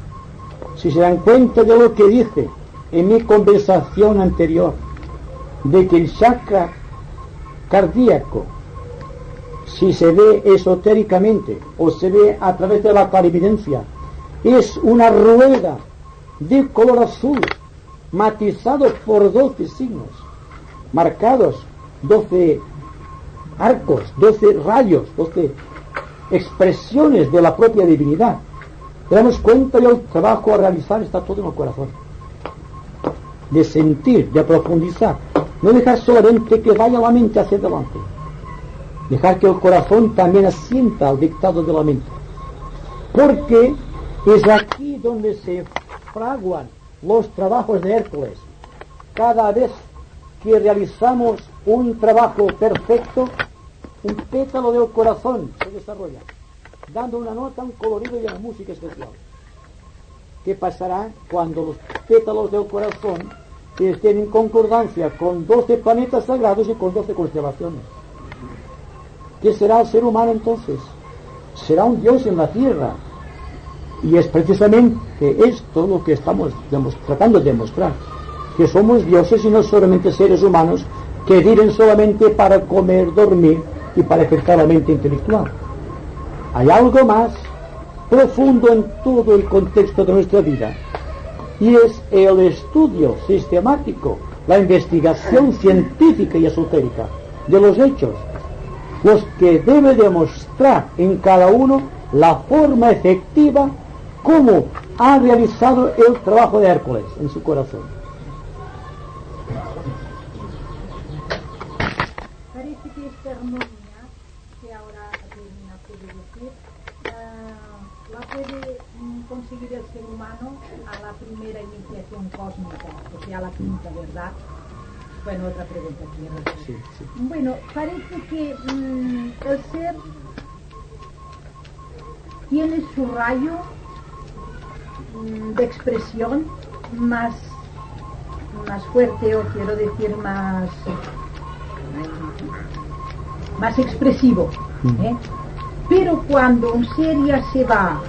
si se dan cuenta de lo que dije en mi conversación anterior, de que el chakra cardíaco, si se ve esotéricamente o se ve a través de la clarividencia, es una rueda de color azul matizado por 12 signos marcados, 12 arcos, 12 rayos, 12 expresiones de la propia divinidad. Damos cuenta y el trabajo a realizar está todo en el corazón, de sentir, de profundizar, no dejar solamente que vaya la mente hacia adelante, dejar que el corazón también asienta al dictado de la mente, porque es aquí donde se fraguan los trabajos de Hércules. Cada vez que realizamos un trabajo perfecto, un pétalo del corazón se desarrolla, dando una nota, un colorido y una música especial. ¿Qué pasará cuando los pétalos del corazón estén en concordancia con 12 planetas sagrados y con 12 constelaciones? ¿Qué será el ser humano entonces? Será un Dios en la tierra. Y es precisamente esto lo que estamos tratando de demostrar, que somos dioses y no solamente seres humanos que viven solamente para comer, dormir y para ejercer la mente intelectual. Hay algo más profundo en todo el contexto de nuestra vida, y es el estudio sistemático, la investigación científica y esotérica de los hechos, los que debe demostrar en cada uno la forma efectiva cómo ha realizado el trabajo de Hércules en su corazón. Parece que esta armonía que ahora Termina puede decir, la puede conseguir el ser humano a la primera iniciación cósmica, o sea, a la quinta, ¿verdad? Bueno, otra pregunta aquí. Sí. Bueno, parece que el ser tiene su rayo de expresión más fuerte, o quiero decir más expresivo, pero cuando un ser ya se va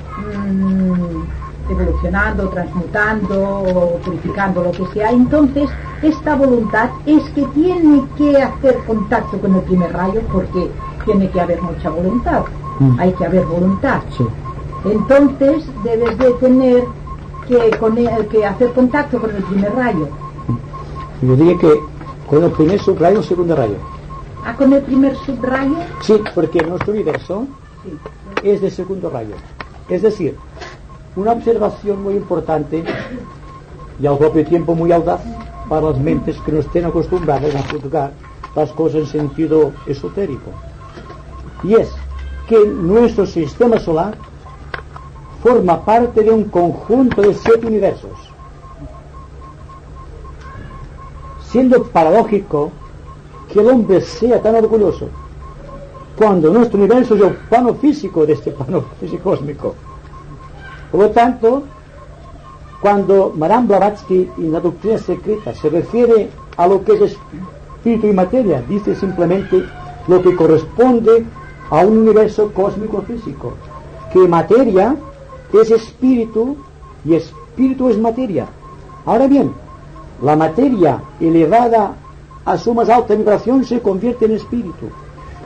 evolucionando, transmutando, purificando, lo que sea, entonces esta voluntad es que tiene que hacer contacto con el primer rayo, porque tiene que haber mucha voluntad, hay que haber voluntad. Sí. Entonces debes de tener que hacer contacto con el primer rayo. Yo diría que con el primer subrayo o segundo rayo. ¿Ah, con el primer subrayo? Sí, porque nuestro universo Sí. es de segundo rayo. Es decir, una observación muy importante y al propio tiempo muy audaz para las mentes que no estén acostumbradas a juzgar las cosas en sentido esotérico. Y es que nuestro sistema solar forma parte de un conjunto de 7 universos. Siendo paradójico que el hombre sea tan orgulloso cuando nuestro universo es el plano físico de este plano físico cósmico. Por lo tanto, cuando Madame Blavatsky en la doctrina secreta se refiere a lo que es espíritu y materia, dice simplemente lo que corresponde a un universo cósmico físico, que materia es espíritu y espíritu es materia. Ahora bien, la materia elevada a su más alta vibración se convierte en espíritu,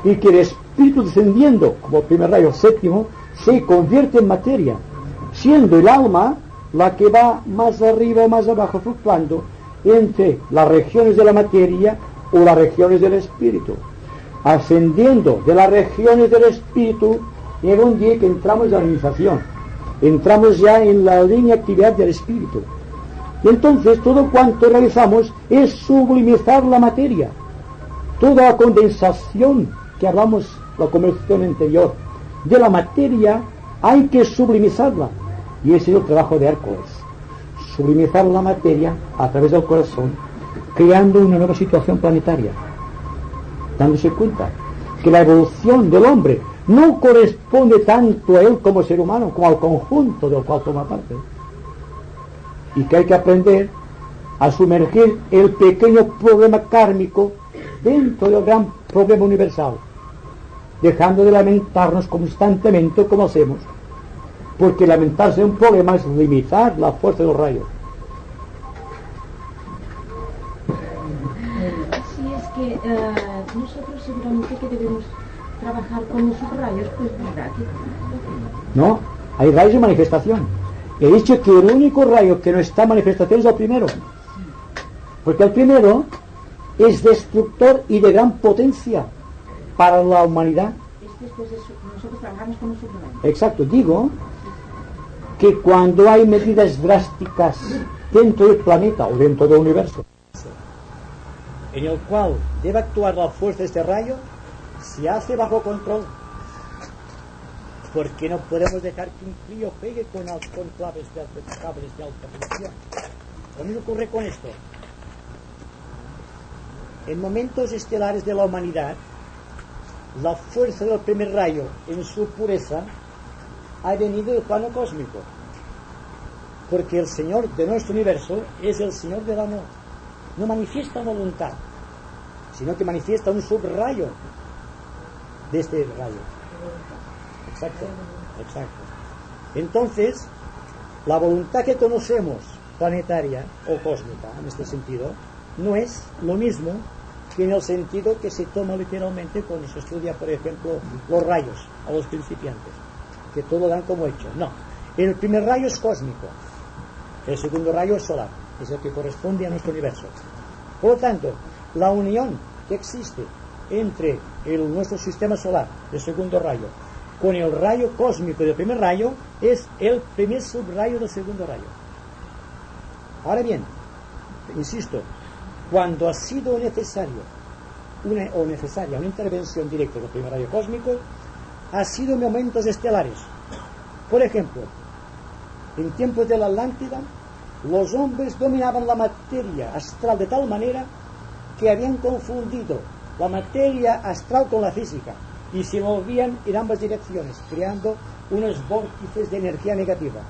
y que el espíritu descendiendo como primer rayo séptimo se convierte en materia, siendo el alma la que va más arriba o más abajo, fluctuando entre las regiones de la materia o las regiones del espíritu. Ascendiendo de las regiones del espíritu, llega un día que entramos en la organización, entramos ya en la línea de actividad del espíritu. Y entonces todo cuanto realizamos es sublimizar la materia. Toda la condensación que hablamos, la conversación anterior, de la materia hay que sublimizarla. Y ese es el trabajo de Hércules. sublimizar la materia a través del corazón, creando una nueva situación planetaria, dándose cuenta que la evolución del hombre no corresponde tanto a él como ser humano, como al conjunto del cual toma parte, y que hay que aprender a sumergir el pequeño problema kármico dentro del gran problema universal, dejando de lamentarnos constantemente como hacemos, porque lamentarse de un problema es limitar la fuerza de los rayos. Así es que nosotros seguramente que debemos trabajar con los subrayos, pues verdad que... No, hay rayos de manifestación. He dicho que el único rayo que no está en manifestación es el primero, porque el primero es destructor y de gran potencia para la humanidad. Nosotros trabajamos con los subrayos. Exacto, digo que cuando hay medidas drásticas dentro del planeta o dentro del universo, en el cual debe actuar la fuerza de este rayo, se hace bajo control, porque no podemos dejar que un frío pegue con cables de alta presión. Lo mismo ocurre con esto. En momentos estelares de la humanidad, la fuerza del primer rayo en su pureza ha venido del plano cósmico, porque el Señor de nuestro universo es el Señor del amor. No manifiesta voluntad, sino que manifiesta un subrayo de este rayo. Exacto. Entonces, la voluntad que conocemos, planetaria o cósmica, en este sentido, no es lo mismo que en el sentido que se toma literalmente cuando se estudia, por ejemplo, los rayos a los principiantes, que todo dan como hecho. No, el primer rayo es cósmico, el segundo rayo es solar, es el que corresponde a nuestro universo. Por lo tanto, la unión que existe entre nuestro sistema solar, el segundo rayo, con el rayo cósmico del primer rayo, es el primer subrayo del segundo rayo. Ahora bien, insisto, cuando ha sido necesaria una intervención directa del primer rayo cósmico, ha sido en momentos estelares. Por ejemplo, en tiempos de la Atlántida, los hombres dominaban la materia astral de tal manera que habían confundido la materia astral con la física y se movían en ambas direcciones, creando unos vórtices de energía negativa.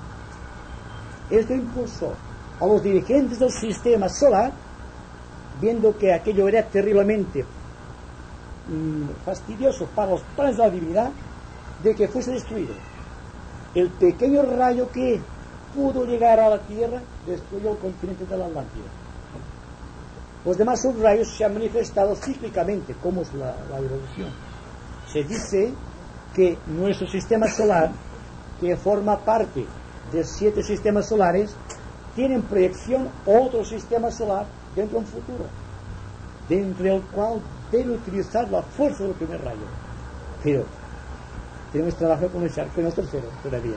Esto impulsó a los dirigentes del sistema solar, viendo que aquello era terriblemente fastidioso para los planes de la divinidad, de que fuese destruido. El pequeño rayo que pudo llegar a la Tierra destruyó el continente de la Atlántida. Los demás subrayos se han manifestado cíclicamente, como es la evolución. Se dice que nuestro sistema solar, que forma parte de 7 sistemas solares, tiene en proyección otro sistema solar dentro de un futuro, dentro del cual debe utilizar la fuerza del primer rayo. Pero tenemos trabajo con el charco en el tercero todavía.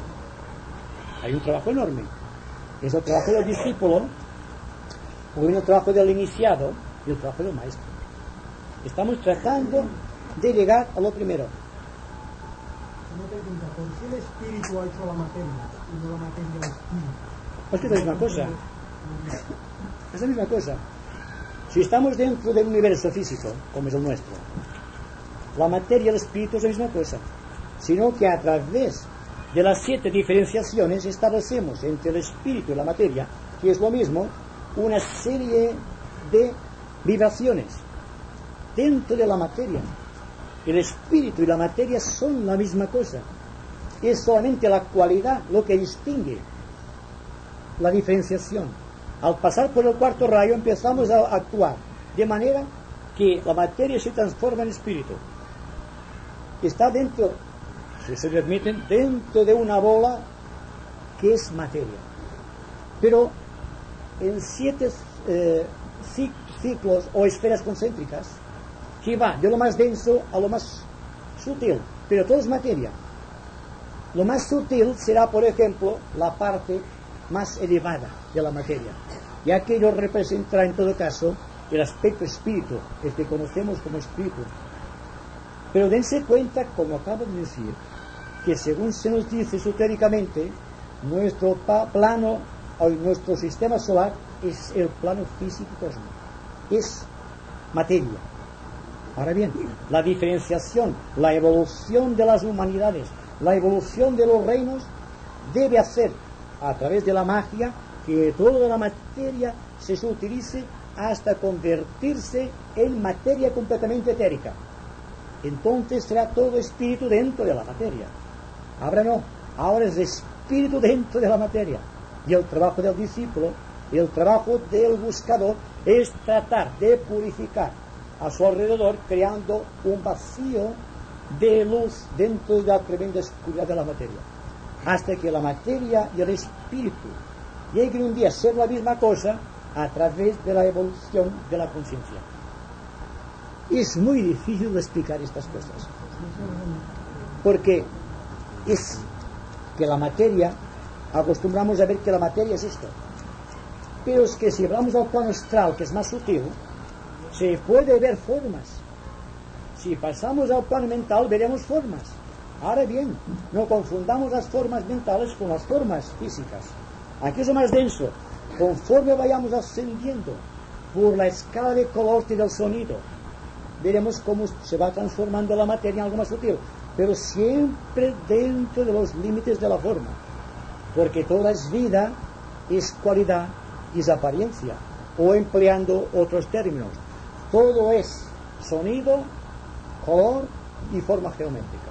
Hay un trabajo enorme. Es el trabajo del discípulo, o el trabajo del iniciado y el trabajo del maestro. Estamos tratando de llegar a lo primero. Una pregunta, ¿por qué el espíritu ha hecho la materia y no la materia el espíritu? Es que es la misma cosa. Es la misma cosa. Si estamos dentro del universo físico, como es el nuestro, la materia y el espíritu es la misma cosa, sino que a través de las 7 diferenciaciones establecemos entre el espíritu y la materia, que es lo mismo, una serie de vibraciones dentro de la materia. El espíritu y la materia son la misma cosa. Es solamente la cualidad lo que distingue la diferenciación. Al pasar por el cuarto rayo empezamos a actuar de manera que la materia se transforma en espíritu. Está dentro, si se permiten, dentro de una bola que es materia. Pero en 7 ciclos o esferas concéntricas, que va de lo más denso a lo más sutil, pero todo es materia. Lo más sutil será, por ejemplo, la parte más elevada de la materia, y aquello representará en todo caso el aspecto espíritu, el que conocemos como espíritu. Pero dense cuenta, como acabo de decir, que según se nos dice esotéricamente, nuestro plano hoy nuestro sistema solar es el plano físico cósmico, es materia. Ahora bien, la diferenciación, la evolución de las humanidades, la evolución de los reinos debe hacer a través de la magia que toda la materia se utilice hasta convertirse en materia completamente etérica. Entonces será todo espíritu dentro de la materia. Ahora no, ahora es espíritu dentro de la materia. Y el trabajo del discípulo, el trabajo del buscador, es tratar de purificar a su alrededor, creando un vacío de luz dentro de la tremenda oscuridad de la materia, hasta que la materia y el espíritu lleguen un día a ser la misma cosa a través de la evolución de la conciencia. Es muy difícil de explicar estas cosas, porque es que la materia, acostumbramos a ver que la materia es esto, pero es que si hablamos al plano astral, que es más sutil, se puede ver formas. Si pasamos al plano mental, veremos formas. Ahora bien, no confundamos las formas mentales con las formas físicas. Aquí es lo más denso. Conforme vayamos ascendiendo por la escala de color y del sonido, veremos cómo se va transformando la materia en algo más sutil, pero siempre dentro de los límites de la forma, porque toda es vida, es cualidad y es apariencia, o empleando otros términos, todo es sonido, color y forma geométrica,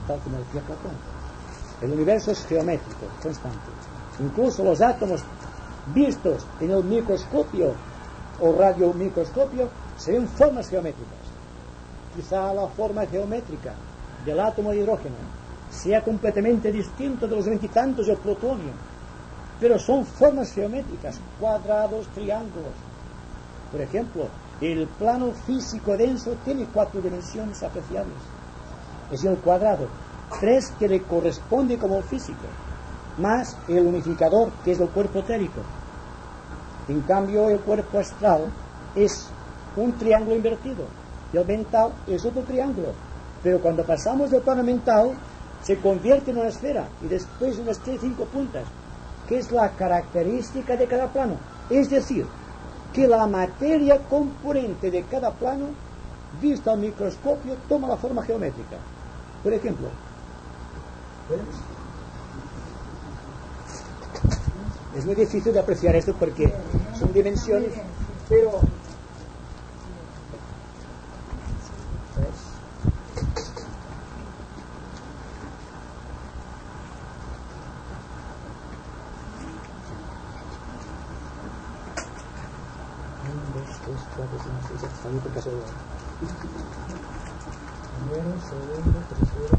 tal como decía Platón. El universo es geométrico, constante. Incluso los átomos vistos en el microscopio o radiomicroscopio se ven formas geométricas. Quizá la forma geométrica del átomo de hidrógeno sea completamente distinto de los veintitantos del plutonio, pero son formas geométricas, cuadrados, triángulos. Por ejemplo, el plano físico denso tiene 4 dimensiones apreciables. Es el cuadrado, 3 que le corresponde como físico, más el unificador, que es el cuerpo etérico. En cambio, el cuerpo astral es un triángulo invertido, y el mental es otro triángulo. Pero cuando pasamos del plano mental, se convierte en una esfera, y después unas 5 puntas, que es la característica de cada plano. Es decir, que la materia componente de cada plano, vista al microscopio, toma la forma geométrica. Por ejemplo, es muy difícil de apreciar esto porque son dimensiones, pero primero, segundo, tercero,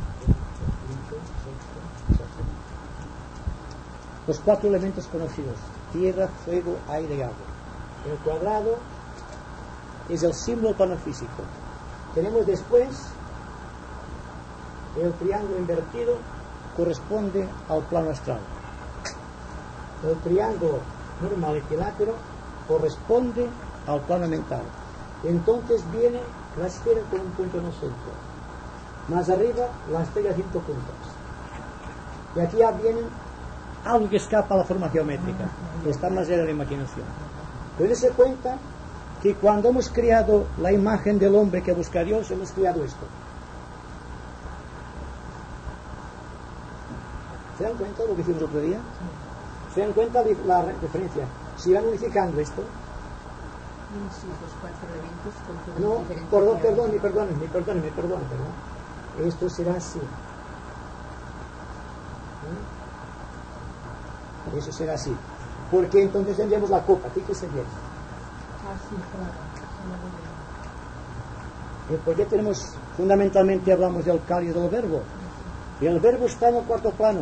quinto, sexto, séptimo. Los 4 elementos conocidos: tierra, fuego, aire y agua. El cuadrado es el símbolo plano físico. Tenemos después el triángulo invertido, corresponde al plano astral. El triángulo normal equilátero corresponde al plano mental. Entonces viene la esfera con un punto en el centro. Más arriba, la estrella 5 puntas. Y aquí ya viene algo que escapa a la forma geométrica, que está más allá de la imaginación. Pero se cuenta que cuando hemos creado la imagen del hombre que busca a Dios, hemos creado esto. ¿Se dan cuenta de lo que hicimos otro día? ¿Se dan cuenta de la referencia? Si van unificando esto. No, perdón. Esto será así. Eso será así. Porque entonces tendríamos la copa. Fíjese bien. Porque tenemos, fundamentalmente hablamos del cáliz del verbo. Y el verbo está en el 4º plano,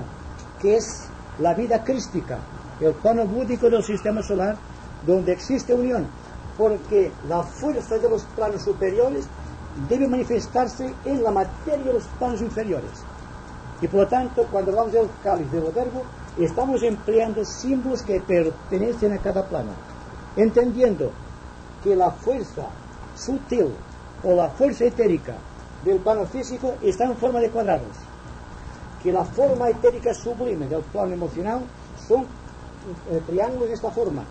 que es la vida crística, el plano búdico del sistema solar, donde existe unión. Porque la fuerza de los planos superiores debe manifestarse en la materia de los planos inferiores. Y por lo tanto, cuando hablamos del cáliz del verbo, estamos empleando símbolos que pertenecen a cada plano, entendiendo que la fuerza sutil o la fuerza etérica del plano físico está en forma de cuadrados, que la forma etérica sublime del plano emocional son triángulo en esta forma,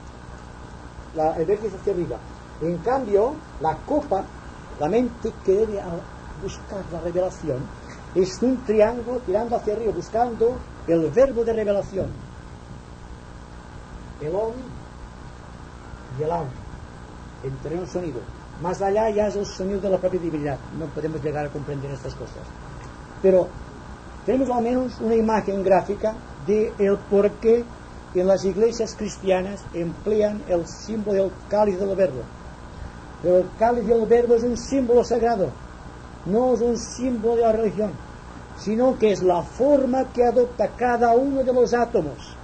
el vértice hacia arriba. En cambio, la copa, la mente que debe buscar la revelación, es un triángulo tirando hacia arriba, buscando el verbo de revelación. El on y el aun, entre un sonido. Más allá ya es el sonido de la propia divinidad. No podemos llegar a comprender estas cosas. Pero tenemos al menos una imagen gráfica de el por qué en las iglesias cristianas emplean el símbolo del cáliz del verbo. Pero el cáliz del verbo es un símbolo sagrado, no es un símbolo de la religión, sino que es la forma que adopta cada uno de los átomos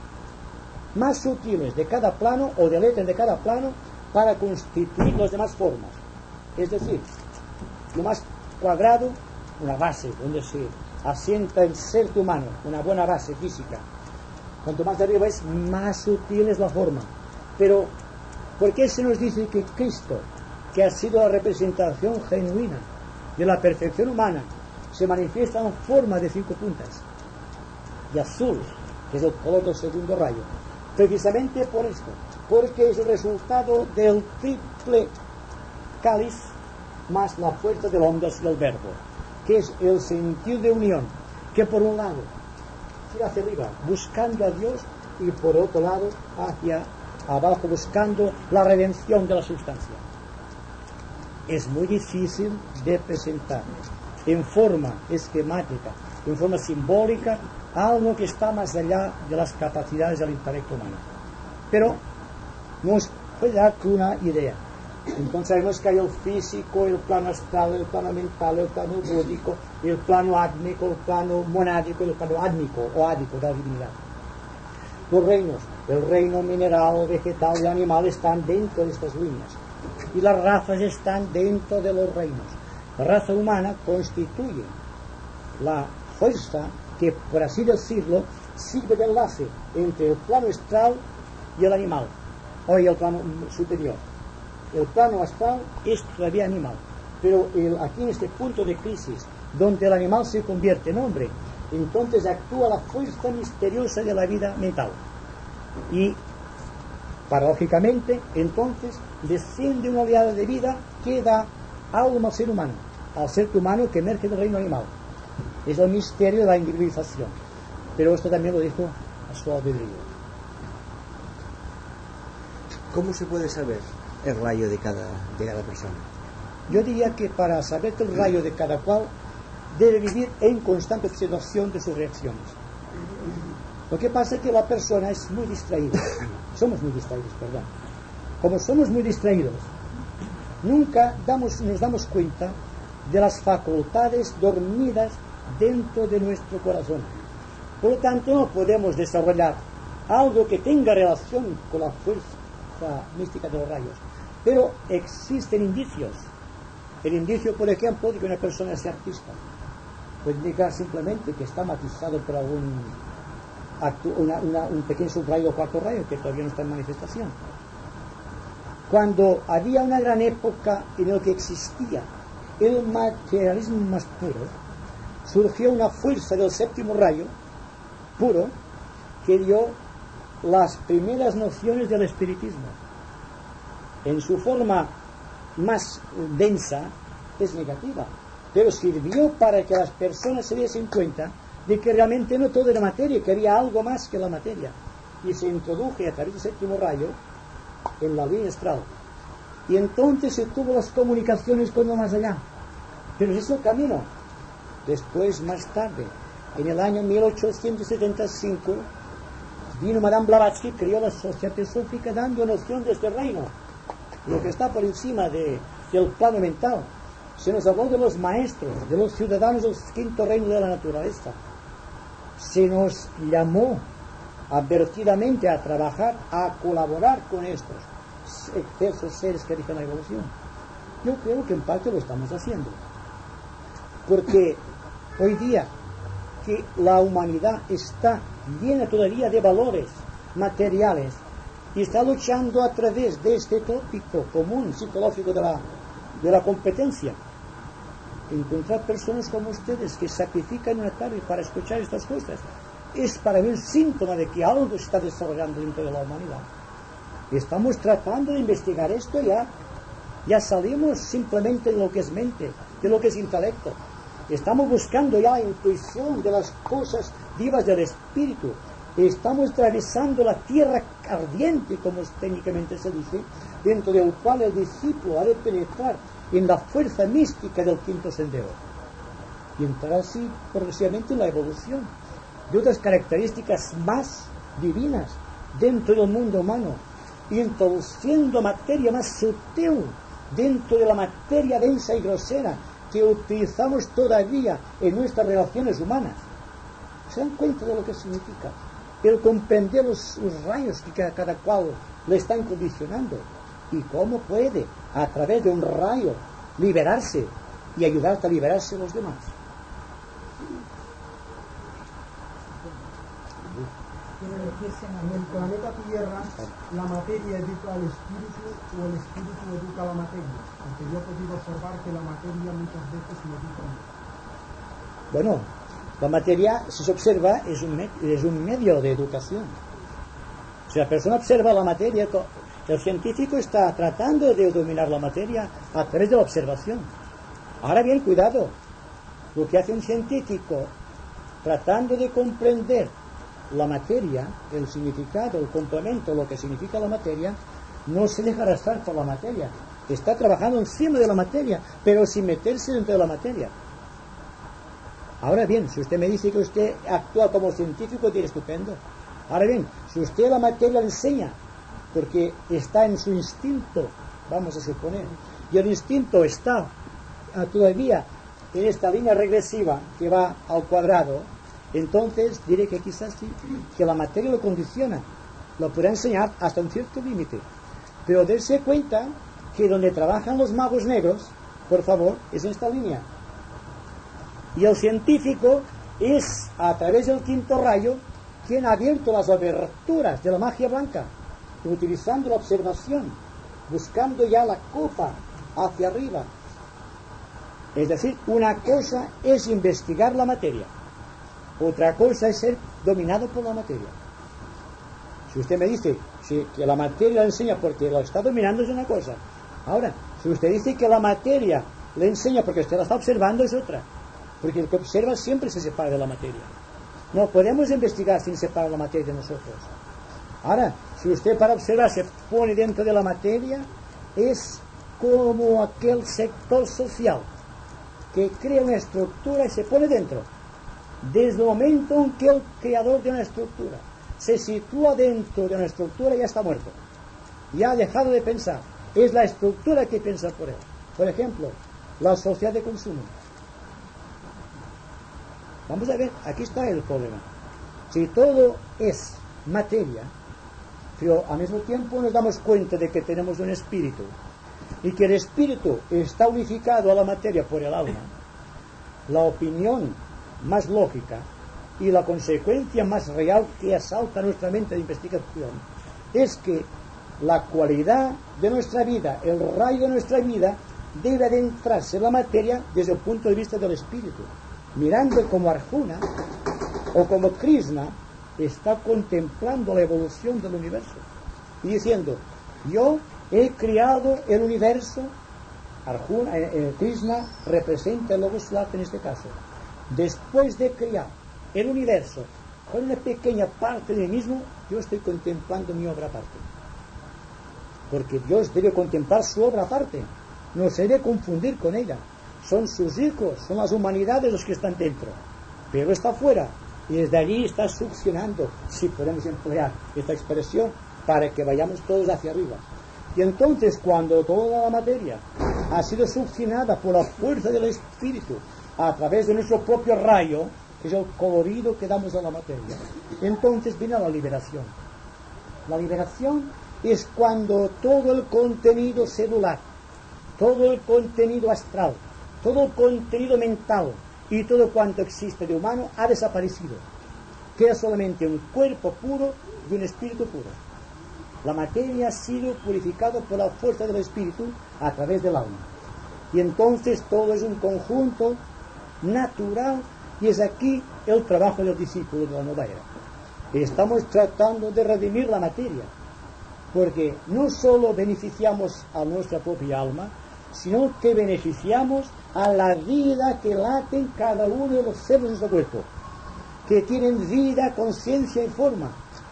más sutiles de cada plano o del éter de cada plano para constituir las demás formas. Es decir, lo más cuadrado, una base donde se asienta el ser humano, una buena base física. Cuanto más arriba es, más sutil es la forma. Pero, ¿por qué se nos dice que Cristo, que ha sido la representación genuina de la perfección humana, se manifiesta en forma de 5 puntas y azul, que es el color del segundo rayo? Precisamente por esto, porque es el resultado del triple cáliz más la fuerza del ondas del verbo, que es el sentido de unión, que por un lado tira hacia arriba buscando a Dios y por otro lado hacia abajo buscando la redención de la sustancia. Es muy difícil de presentar en forma esquemática, en forma simbólica, algo que está más allá de las capacidades del intelecto humano. Pero nos puede dar una idea. Entonces sabemos que hay el físico, el plano astral, el plano mental, el plano búdico, el plano átmico, el plano monádico y el plano átmico o ádico de la divinidad. Los reinos, el reino mineral, vegetal y animal están dentro de estas líneas. Y las razas están dentro de los reinos. La raza humana constituye la fuerza que, por así decirlo, sirve de enlace entre el plano astral y el animal, o el plano superior. El plano astral es todavía animal, pero aquí en este punto de crisis, donde el animal se convierte en hombre, entonces actúa la fuerza misteriosa de la vida mental. Y, paradójicamente, entonces desciende una oleada de vida que da alma al ser humano que emerge del reino animal. Es el misterio de la individualización. Pero esto también lo dijo a su albedrío. ¿Cómo se puede saber el rayo de cada persona? Yo diría que para saber el rayo de cada cual debe vivir en constante observación de sus reacciones. Lo que pasa es que la persona es muy distraída. Somos muy distraídos, perdón. Como somos muy distraídos, nunca nos damos cuenta de las facultades dormidas dentro de nuestro corazón. Por lo tanto, no podemos desarrollar algo que tenga relación con la fuerza mística de los rayos. Pero existen indicios. El indicio, por ejemplo, de que una persona sea artista puede indicar simplemente que está matizado por algún un pequeño subrayo o cuarto rayo que todavía no está en manifestación. Cuando había una gran época en la que existía el materialismo más puro, surgió una fuerza del séptimo rayo puro que dio las primeras nociones del espiritismo. En su forma más densa es negativa, pero sirvió para que las personas se diesen cuenta de que realmente no todo era materia, que había algo más que la materia, y se introduje a través del séptimo rayo en la línea astral, y entonces se tuvo las comunicaciones con lo más allá. Pero ese es el camino. Después, más tarde, en el año 1875, vino Madame Blavatsky, creó la Sociedad Teosófica dando noción de este reino, lo que está por encima del plano mental. Se nos habló de los maestros, de los ciudadanos del quinto reino de la naturaleza. Se nos llamó advertidamente a trabajar, a colaborar con estos excelsos seres que rigen la evolución. Yo creo que en parte lo estamos haciendo, porque hoy día que la humanidad está llena todavía de valores materiales y está luchando a través de este tópico común psicológico de la competencia, encontrar personas como ustedes que sacrifican una tarde para escuchar estas cosas es para mí un síntoma de que algo se está desarrollando dentro de la humanidad. Estamos tratando de investigar esto ya. Ya salimos simplemente de lo que es mente, de lo que es intelecto. Estamos buscando ya la intuición de las cosas vivas del espíritu. Estamos atravesando la tierra ardiente, como técnicamente se dice, dentro del cual el discípulo ha de penetrar en la fuerza mística del quinto sendero y entrar así progresivamente en la evolución de otras características más divinas dentro del mundo humano, introduciendo materia más sutil dentro de la materia densa y grosera que utilizamos todavía en nuestras relaciones humanas. ¿Se dan cuenta de lo que significa? El comprender los rayos que a cada cual le están condicionando y cómo puede, a través de un rayo, liberarse y ayudarte a liberarse los demás. En el planeta Tierra, la materia educa al espíritu o el espíritu educa a la materia, porque yo he podido observar que la materia muchas veces me educa. Bueno, la materia, si se observa, es un medio de educación. Si la persona observa la materia, el científico está tratando de dominar la materia a través de la observación. Ahora bien, cuidado, lo que hace un científico tratando de comprender la materia, el significado, el complemento, lo que significa la materia, no se deja arrastrar por la materia. Está trabajando encima de la materia, pero sin meterse dentro de la materia. Ahora bien, si usted me dice que usted actúa como científico, tiene estupendo. Ahora bien, si usted la materia la enseña, porque está en su instinto, vamos a suponer, y el instinto está todavía en esta línea regresiva que va al cuadrado, entonces diré que quizás sí, que la materia lo condiciona, lo podrá enseñar hasta un cierto límite, pero darse cuenta que donde trabajan los magos negros, por favor, es en esta línea, y el científico es a través del quinto rayo quien ha abierto las aberturas de la magia blanca, utilizando la observación, buscando ya la copa hacia arriba. Es decir, una cosa es investigar la materia, otra cosa es ser dominado por la materia. Si usted me dice que la materia la enseña porque la está dominando, es una cosa. Ahora, si usted dice que la materia le enseña porque usted la está observando, es otra. Porque el que observa siempre se separa de la materia. No podemos investigar sin separar la materia de nosotros. Ahora, si usted para observar se pone dentro de la materia, es como aquel sector social que crea una estructura y se pone dentro. Desde el momento en que el creador de una estructura se sitúa dentro de una estructura, ya está muerto. Ya ha dejado de pensar. Es la estructura que piensa por él. Por ejemplo, la sociedad de consumo. Vamos a ver, aquí está el problema. Si todo es materia, pero al mismo tiempo nos damos cuenta de que tenemos un espíritu y que el espíritu está unificado a la materia por el alma, la opinión más lógica y la consecuencia más real que asalta nuestra mente de investigación es que la cualidad de nuestra vida, el rayo de nuestra vida, debe adentrarse en la materia desde el punto de vista del espíritu, mirando como Arjuna o como Krishna está contemplando la evolución del universo y diciendo: yo he creado el universo. Arjuna, Krishna representa el Logos Lat en este caso. Después de crear el universo con una pequeña parte de mí mismo, yo estoy contemplando mi obra aparte, porque Dios debe contemplar su obra aparte, no se debe confundir con ella. Son sus hijos, son las humanidades los que están dentro, pero está fuera y desde allí está succionando, si podemos emplear esta expresión, para que vayamos todos hacia arriba. Y entonces, cuando toda la materia ha sido succionada por la fuerza del espíritu a través de nuestro propio rayo, que es el colorido que damos a la materia, entonces viene la liberación. La liberación es cuando todo el contenido celular, todo el contenido astral, todo el contenido mental y todo cuanto existe de humano ha desaparecido. Queda solamente un cuerpo puro y un espíritu puro. La materia ha sido purificada por la fuerza del espíritu a través del alma. Y entonces todo es un conjunto natural Y es aquí el trabajo del discípulo de la nueva era. Estamos tratando de redimir la materia, porque no solo beneficiamos a nuestra propia alma, sino que beneficiamos a la vida que late en cada uno de los seres de nuestro cuerpo, que tienen vida, conciencia y forma,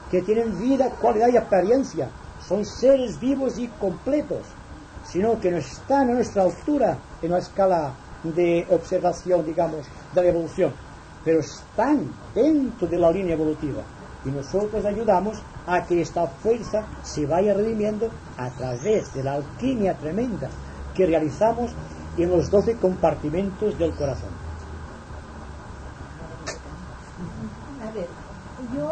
que tienen vida, cualidad y apariencia. Son seres vivos y completos, sino que no están a nuestra altura en la escala de observación, digamos, de la evolución, pero están dentro de la línea evolutiva. Y nosotros ayudamos a que esta fuerza se vaya redimiendo a través de la alquimia tremenda que realizamos en los 12 compartimentos del corazón. A ver, yo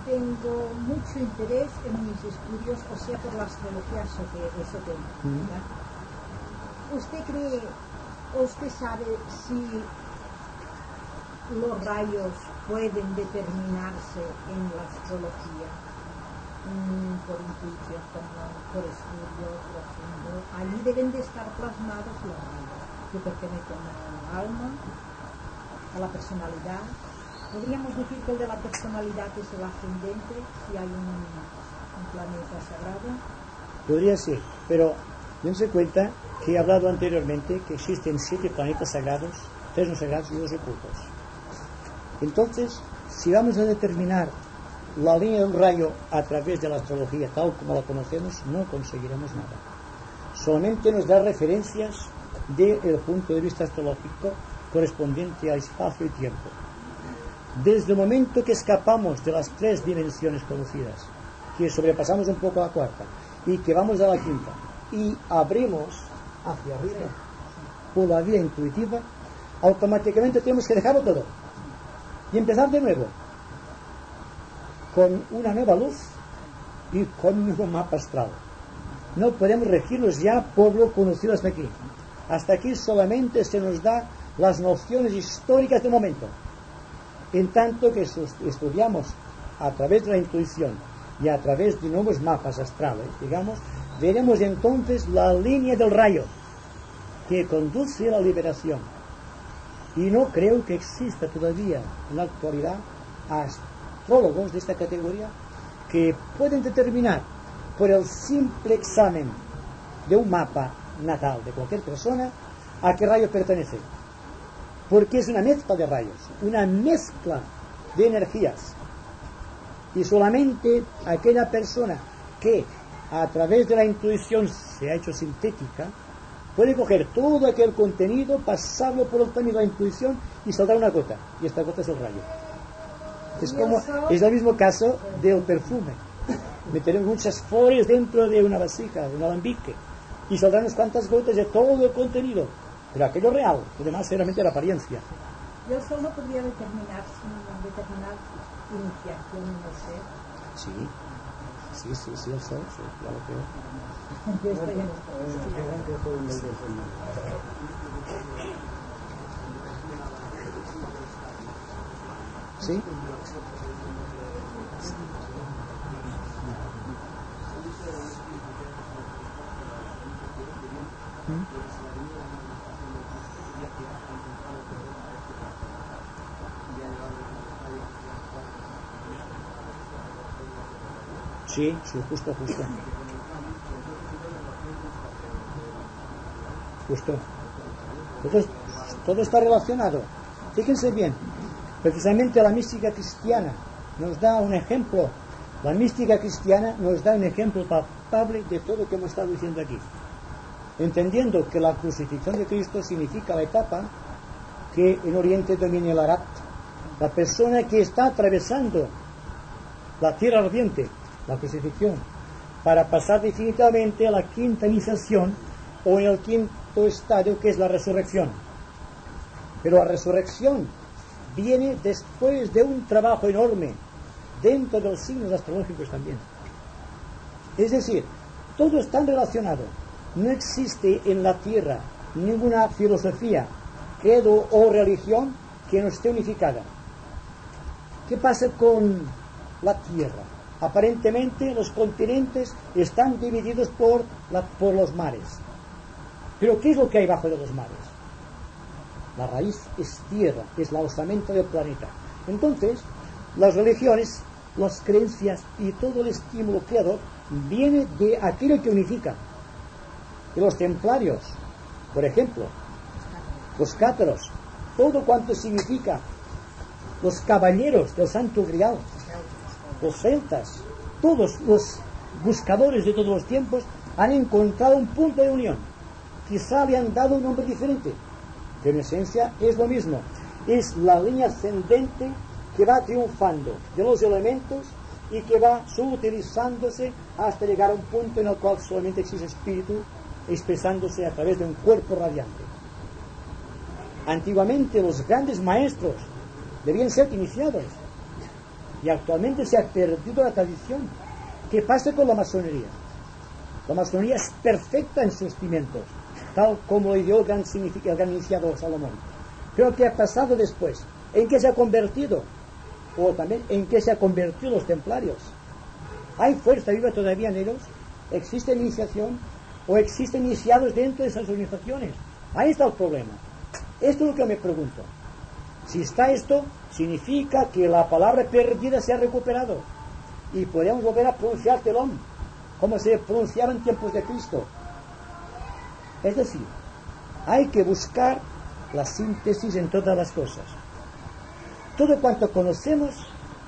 tengo mucho interés en mis estudios, o sea, por la astrología esotérica. ¿Usted cree, o usted sabe si los rayos pueden determinarse en la astrología por intuición, por estudio profundo? Allí deben de estar plasmados los rayos que pertenecen al alma, a la personalidad. Podríamos decir que el de la personalidad es el ascendente, si hay un planeta sagrado. Podría ser, pero dense cuenta que he hablado anteriormente que existen 7 planetas sagrados, 3 no sagrados y 2 ocultos. Entonces, si vamos a determinar la línea de un rayo a través de la astrología tal como la conocemos, no conseguiremos nada. Solamente nos da referencias desde el punto de vista astrológico correspondiente a espacio y tiempo. Desde el momento que escapamos de las 3 dimensiones conocidas, que sobrepasamos un poco la 4ª y que vamos a la 5ª y abrimos hacia arriba por la vía intuitiva, automáticamente tenemos que dejarlo todo y empezar de nuevo con una nueva luz y con un nuevo mapa astral. No podemos regirnos ya por lo conocido hasta aquí. Hasta aquí solamente se nos da las nociones históricas del momento. En tanto que estudiamos a través de la intuición y a través de nuevos mapas astrales, digamos, veremos entonces la línea del rayo que conduce a la liberación. Y no creo que exista todavía en la actualidad astrólogos de esta categoría que pueden determinar por el simple examen de un mapa natal de cualquier persona a qué rayo pertenece, porque es una mezcla de rayos, una mezcla de energías, y solamente aquella persona que a través de la intuición se ha hecho sintética puede coger todo aquel contenido, pasarlo por el camino de la intuición y saldrá una gota, y esta gota es el rayo. Es el mismo caso del perfume. Meteremos muchas flores dentro de una vasija, de un alambique, y saldrán unas cuantas gotas de todo el contenido, pero aquello real, lo demás solamente la apariencia. Y el sol no podría determinar iniciación, no sé. Sí, el sol, sí, ya lo creo. Yo estoy en ¿Sí? Sí, justo. Entonces, todo está relacionado. Fíjense bien, precisamente la mística cristiana nos da un ejemplo. La mística cristiana nos da un ejemplo palpable de todo lo que hemos estado diciendo aquí. Entendiendo que la crucifixión de Cristo significa la etapa que en Oriente domina el Arat, la persona que está atravesando la tierra ardiente, la crucifixión, para pasar definitivamente a la quinta iniciación o en el quinto estadio, que es la resurrección. Pero la resurrección viene después de un trabajo enorme dentro de los signos astrológicos también. Es decir, todo está relacionado. No existe en la tierra ninguna filosofía, credo o religión que no esté unificada. ¿Qué pasa con la tierra? Aparentemente los continentes están divididos por los mares. Pero ¿qué es lo que hay bajo de los mares? La raíz es tierra, es la osamenta del planeta. Entonces, las religiones, las creencias y todo el estímulo creador viene de aquello que unifica. De los templarios, por ejemplo, los cátaros, todo cuanto significa, los caballeros del Santo Grial, los celtas, todos los buscadores de todos los tiempos han encontrado un punto de unión. Quizá le han dado un nombre diferente, pero en esencia es lo mismo. Es la línea ascendente que va triunfando de los elementos y que va subutilizándose hasta llegar a un punto en el cual solamente existe espíritu expresándose a través de un cuerpo radiante. Antiguamente los grandes maestros debían ser iniciados y actualmente se ha perdido la tradición. ¿Qué pasa con la masonería? La masonería es perfecta en sus cimientos, tal como lo dio el gran iniciador Salomón. Pero ¿qué ha pasado después? ¿En qué se ha convertido? O también ¿en qué se ha convertido los templarios? ¿Hay fuerza viva todavía en ellos? ¿Existe iniciación? ¿O existen iniciados dentro de esas organizaciones? Ahí está el problema. Esto es lo que me pregunto. Si está esto, significa que la palabra perdida se ha recuperado y podemos volver a pronunciar telón como se pronunciaba en tiempos de Cristo. Es decir, hay que buscar la síntesis en todas las cosas. Todo cuanto conocemos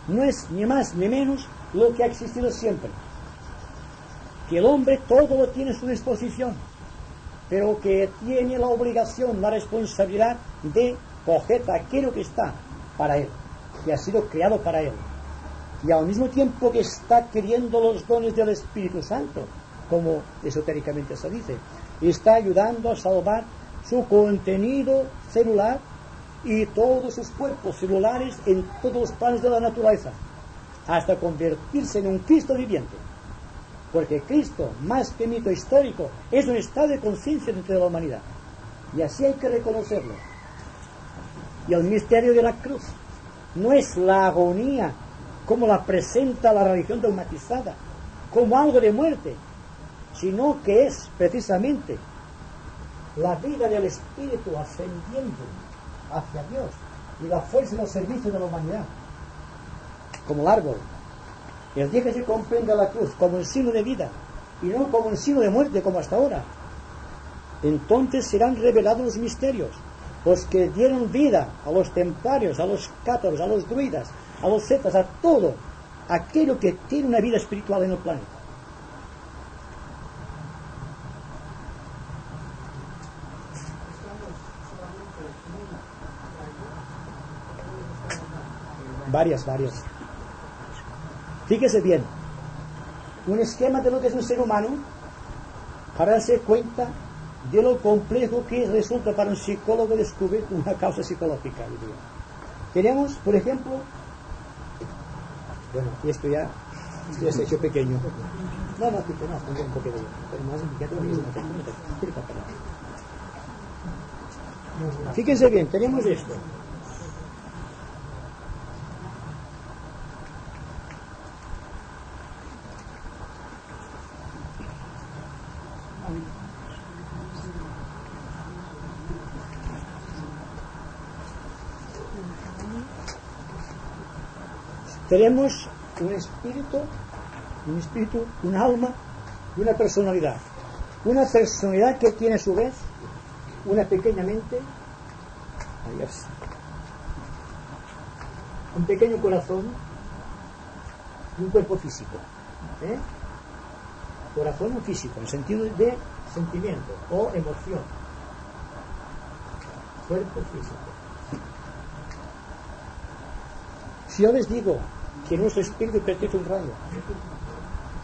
no es ni más ni menos lo que ha existido siempre. Que el hombre todo lo tiene a su disposición, pero que tiene la obligación, la responsabilidad de coger aquello que está para él, que ha sido creado para él, y al mismo tiempo que está queriendo los dones del Espíritu Santo, como esotéricamente se dice, está ayudando a salvar su contenido celular y todos sus cuerpos celulares en todos los planos de la naturaleza, hasta convertirse en un Cristo viviente. Porque Cristo, más que mito histórico, es un estado de conciencia dentro de la humanidad. Y así hay que reconocerlo. Y el misterio de la cruz no es la agonía como la presenta la religión dogmatizada, como algo de muerte, sino que es precisamente la vida del Espíritu ascendiendo hacia Dios y la fuerza del servicio de la humanidad, como el árbol. El día que se comprenda la cruz como un signo de vida y no como un signo de muerte como hasta ahora, entonces serán revelados los misterios, los que dieron vida a los templarios, a los cátaros, a los druidas, a los cetas, a todo aquello que tiene una vida espiritual en el planeta. Varias. Fíjese bien, un esquema de lo que es un ser humano para darse cuenta de lo complejo que resulta para un psicólogo descubrir una causa psicológica. Tenemos, por ejemplo, bueno, y esto ya se ha hecho pequeño. No, tengo un poquito de... Fíjense bien, tenemos esto. Tenemos un espíritu, un alma y una personalidad. Una personalidad que tiene a su vez una pequeña mente, un pequeño corazón y un cuerpo físico. Corazón físico, en sentido de sentimiento o emoción. Cuerpo físico. Si yo les digo que nuestro espíritu pertenece a un rayo,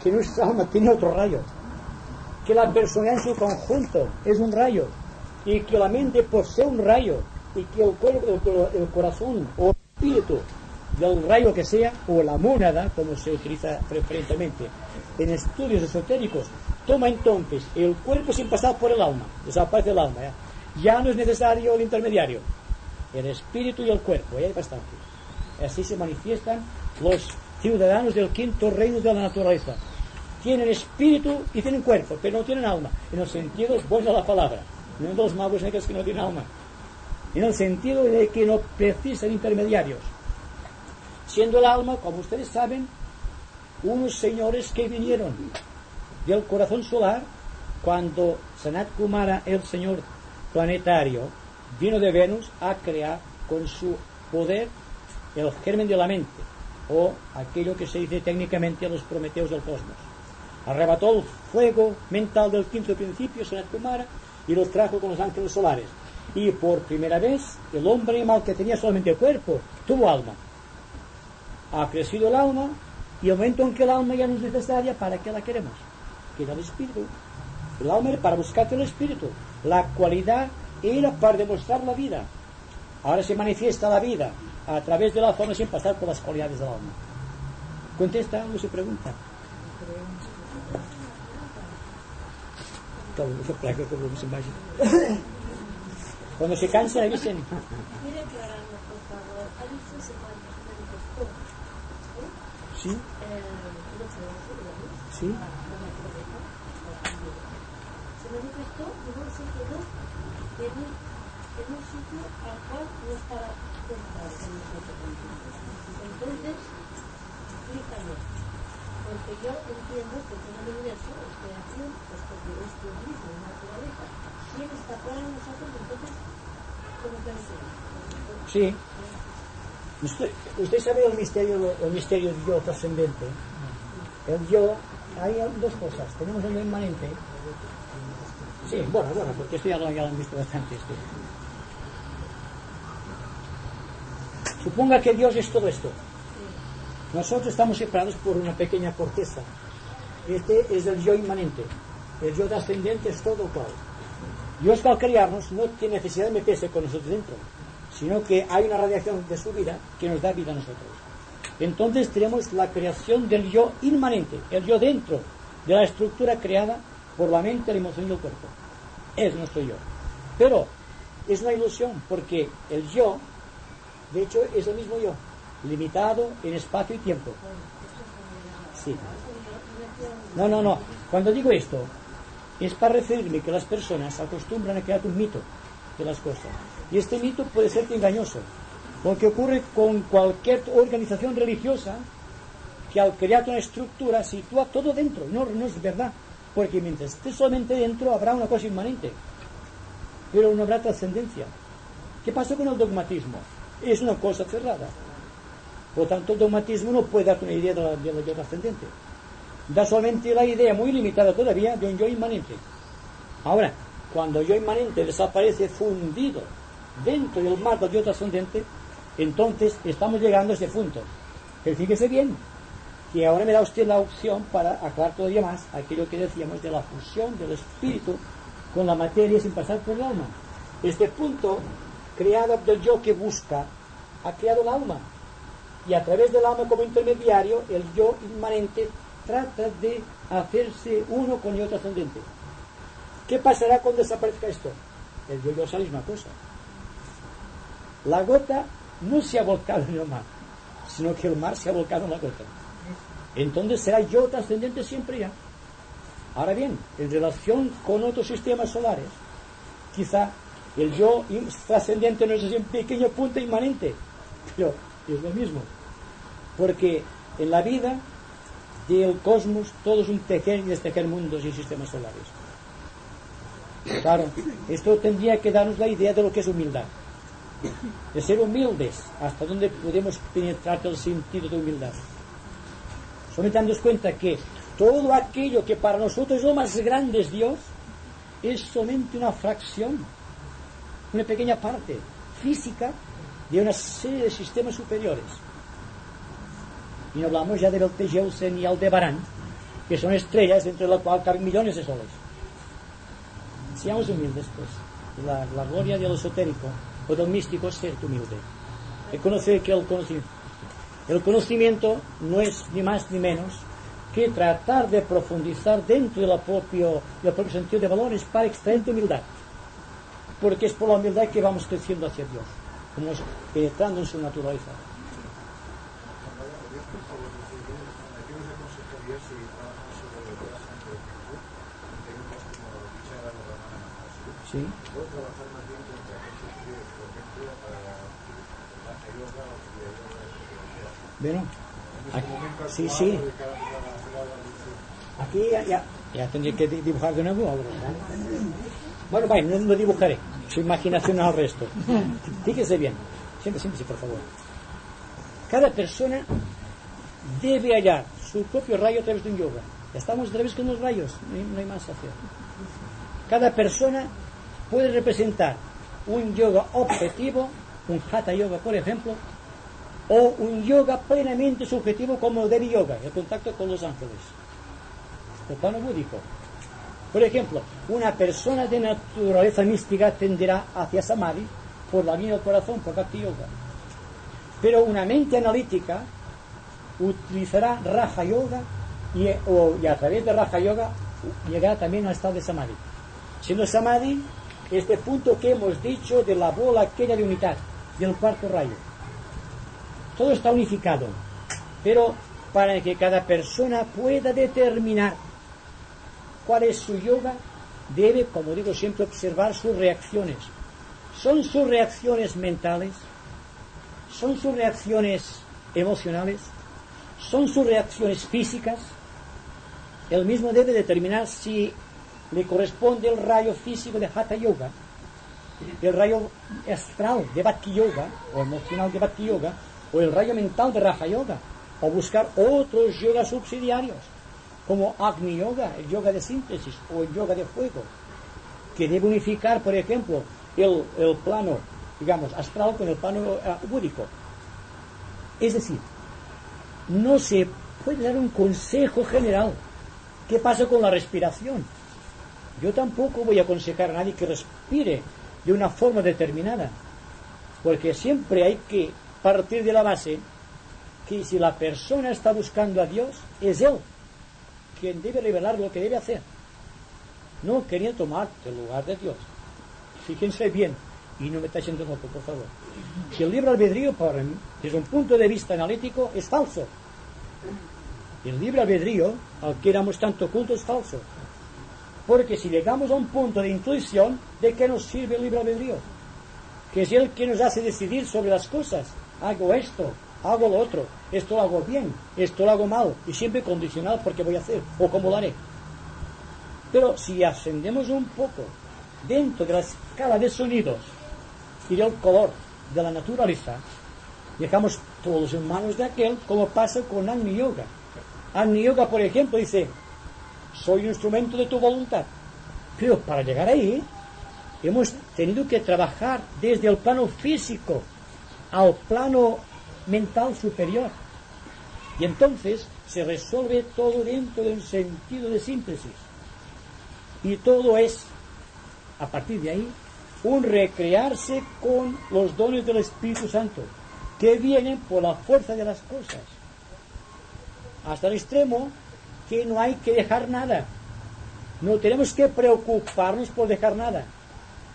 que nuestra alma tiene otro rayo, que la personalidad en su conjunto es un rayo, y que la mente posee un rayo, y que el corazón o el espíritu del rayo que sea, o la mónada, como se utiliza preferentemente en estudios esotéricos, toma entonces el cuerpo sin pasar por el alma, desaparece el alma, ya no es necesario el intermediario, el espíritu y el cuerpo, ya hay bastante. Así se manifiestan los ciudadanos del quinto reino de la naturaleza. Tienen espíritu y tienen cuerpo, pero no tienen alma, en el sentido bueno de la palabra. No de los magos negros que no tienen alma. en el sentido de que no precisan intermediarios, siendo el alma, como ustedes saben, unos señores que vinieron del corazón solar cuando Sanat Kumara, el señor planetario, vino de Venus a crear con su poder el germen de la mente, o aquello que se dice técnicamente los prometeos del cosmos. Arrebató el fuego mental del quinto principio, Sanat Kumara, y lo trajo con los ángeles solares. Y por primera vez el hombre animal, que tenía solamente el cuerpo, tuvo alma. Ha crecido el alma, y el momento en que el alma ya no es necesaria, ¿para qué la queremos? Queda el espíritu. El alma era para buscar el espíritu. La cualidad era para demostrar la vida. Ahora se manifiesta la vida a través de la forma sin pasar por las cualidades del alma. ¿Contesta algo? ¿Se pregunta? Cuando se cansa, dicen. ¿Quiere aclararme, por favor? ¿Ha dicho se manifestó? Sí. Sí. Se manifestó en un sitio, en un sitio al cual no estaba pensado en nosotros. Entonces, explícame, porque yo entiendo que todo el universo es creación, pues porque es Dios mismo, es naturaleza. Si Él está fuera de nosotros, entonces, ¿cómo puede ser? Sí. Usted sabe el misterio del yo trascendente. El yo, hay dos cosas. Tenemos el yo inmanente. Sí, bueno, porque esto ya lo han visto bastante. Suponga que Dios es todo esto. Nosotros estamos separados por una pequeña corteza. Este es el yo inmanente. El yo trascendente es todo cual. Dios, al crearnos, no tiene necesidad de meterse con nosotros dentro, sino que hay una radiación de su vida que nos da vida a nosotros. Entonces tenemos la creación del yo inmanente, el yo dentro de la estructura creada por la mente, la emoción y el cuerpo. Es nuestro yo. Pero es una ilusión, porque el yo, de hecho, es el mismo yo, limitado en espacio y tiempo. Sí. No. Cuando digo esto, es para referirme que las personas acostumbran a crear un mito de las cosas. Y este mito puede ser engañoso, porque ocurre con cualquier organización religiosa que al crear una estructura sitúa todo dentro. No es verdad, porque mientras esté solamente dentro habrá una cosa inmanente, pero no habrá trascendencia. ¿Qué pasa con el dogmatismo? Es una cosa cerrada. Por lo tanto, el dogmatismo no puede darte una idea del yo trascendente. Da solamente la idea muy limitada todavía de un yo inmanente. Ahora, cuando el yo inmanente desaparece fundido dentro del mar del yo trascendente, entonces estamos llegando a ese punto. Pero fíjese bien, que ahora me da usted la opción para aclarar todavía más aquello que decíamos de la fusión del espíritu con la materia sin pasar por el alma. Este punto, creado del yo que busca, ha creado el alma. Y a través del alma como intermediario, el yo inmanente trata de hacerse uno con el yo trascendente. ¿Qué pasará cuando desaparezca esto? El yo sale una cosa. La gota no se ha volcado en el mar, sino que el mar se ha volcado en la gota. Entonces será yo trascendente siempre ya. Ahora bien, en relación con otros sistemas solares, quizá el yo trascendente no es así un pequeño punto inmanente, pero es lo mismo. Porque en la vida del cosmos todo es un tejer y destejer mundos y sistemas solares. Claro, esto tendría que darnos la idea de lo que es humildad. De ser humildes, hasta donde podemos penetrar el sentido de humildad. Solamente dándonos cuenta que todo aquello que para nosotros es lo más grande es Dios, es solamente una fracción, una pequeña parte física de una serie de sistemas superiores. Y no hablamos ya de Belteshazzar y Aldebarán, que son estrellas entre las cuales caben millones de soles. Seamos humildes, pues. La gloria del esotérico o del místico es ser humilde. Reconocer que el conocimiento no es ni más ni menos que tratar de profundizar dentro del propio sentido de valores para extraer de humildad. Porque es por la humildad que vamos creciendo hacia Dios, como penetrando en su naturaleza. Sí. Bueno, aquí, sí. Aquí ya tendría que dibujar de nuevo ahora. Bueno, vaya, no dibujaré. Su imaginación al resto. Fíjese bien. Siéntese, por favor. Cada persona debe hallar su propio rayo a través de un yoga. Estamos otra vez con los rayos, no hay más a hacer. Cada persona puede representar un yoga objetivo, un hatha yoga, por ejemplo, o un yoga plenamente subjetivo como el Devi Yoga, el contacto con los ángeles, el plano búdico. Por ejemplo, una persona de naturaleza mística tenderá hacia Samadhi por la línea del corazón, por Bhakti Yoga. Pero una mente analítica utilizará Raja Yoga y a través de Raja Yoga llegará también al estado de Samadhi. Siendo Samadhi este punto que hemos dicho de la bola aquella de unidad, del cuarto rayo. Todo está unificado, pero para que cada persona pueda determinar cuál es su yoga, debe, como digo siempre, observar sus reacciones. ¿Son sus reacciones mentales? ¿Son sus reacciones emocionales? ¿Son sus reacciones físicas? Él mismo debe determinar si le corresponde el rayo físico de Hatha Yoga, el rayo astral de Bhakti Yoga, o emocional de Bhakti Yoga, o el rayo mental de Raja Yoga, o buscar otros yogas subsidiarios, como Agni Yoga, el yoga de síntesis, o el yoga de fuego, que debe unificar, por ejemplo, el plano, digamos, astral con el plano búdico. Es decir, no se puede dar un consejo general. ¿Qué pasa con la respiración? Yo tampoco voy a aconsejar a nadie que respire de una forma determinada, porque siempre hay que partir de la base que si la persona está buscando a Dios, es Él quien debe revelar lo que debe hacer, no quería tomar el lugar de Dios. Fíjense bien, y no me está yendo loco, por favor. Si el libre albedrío, para mí, desde un punto de vista analítico, es falso. El libre albedrío, al que éramos tanto culto, es falso. Porque si llegamos a un punto de intuición, ¿de qué nos sirve el libre albedrío? Que es el que nos hace decidir sobre las cosas. Hago esto, hago lo otro, esto lo hago bien, esto lo hago mal, y siempre condicionado porque voy a hacer, o cómo lo haré. Pero si ascendemos un poco dentro de la escala de sonidos y del color de la naturaleza, dejamos todos en manos de aquel, como pasa con Agni Yoga. Agni Yoga, por ejemplo, dice: soy un instrumento de tu voluntad. Pero para llegar ahí hemos tenido que trabajar desde el plano físico al plano mental superior, y entonces se resuelve todo dentro de un sentido de síntesis, y todo es, a partir de ahí, un recrearse con los dones del Espíritu Santo, que vienen por la fuerza de las cosas, hasta el extremo que no hay que dejar nada. No tenemos que preocuparnos por dejar nada,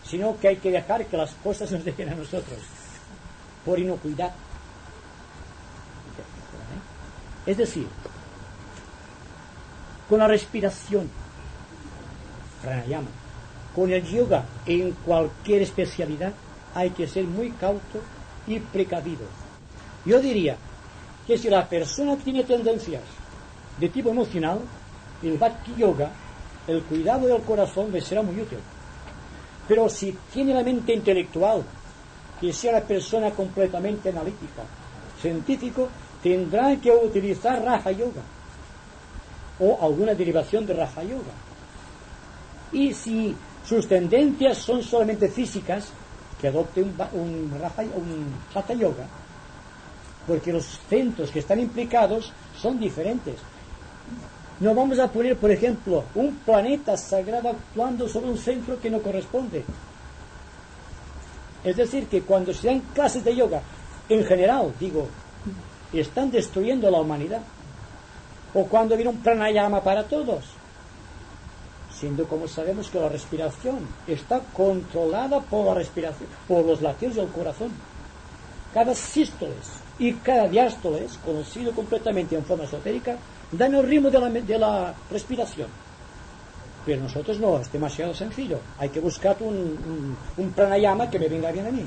sino que hay que dejar que las cosas nos dejen a nosotros, por inocuidad. Es decir, con la respiración, pranayama, con el yoga, en cualquier especialidad, hay que ser muy cauto y precavido. Yo diría que si la persona tiene tendencias de tipo emocional, el Bhakti Yoga, el cuidado del corazón le será muy útil. Pero si tiene la mente intelectual, que sea una persona completamente analítica, científico, tendrá que utilizar Raja Yoga o alguna derivación de Raja Yoga. Y si sus tendencias son solamente físicas, que adopte un Hatha Yoga, porque los centros que están implicados son diferentes. No vamos a poner, por ejemplo, un planeta sagrado actuando sobre un centro que no corresponde. Es decir, que cuando se dan clases de yoga, en general, digo, están destruyendo a la humanidad. O cuando viene un pranayama para todos, siendo como sabemos que la respiración está controlada por la respiración, por los latidos del corazón. Cada sístoles y cada diástoles, conocido completamente en forma esotérica, dan el ritmo de la respiración. Pero nosotros no, es demasiado sencillo. Hay que buscar un pranayama que me venga bien a mí.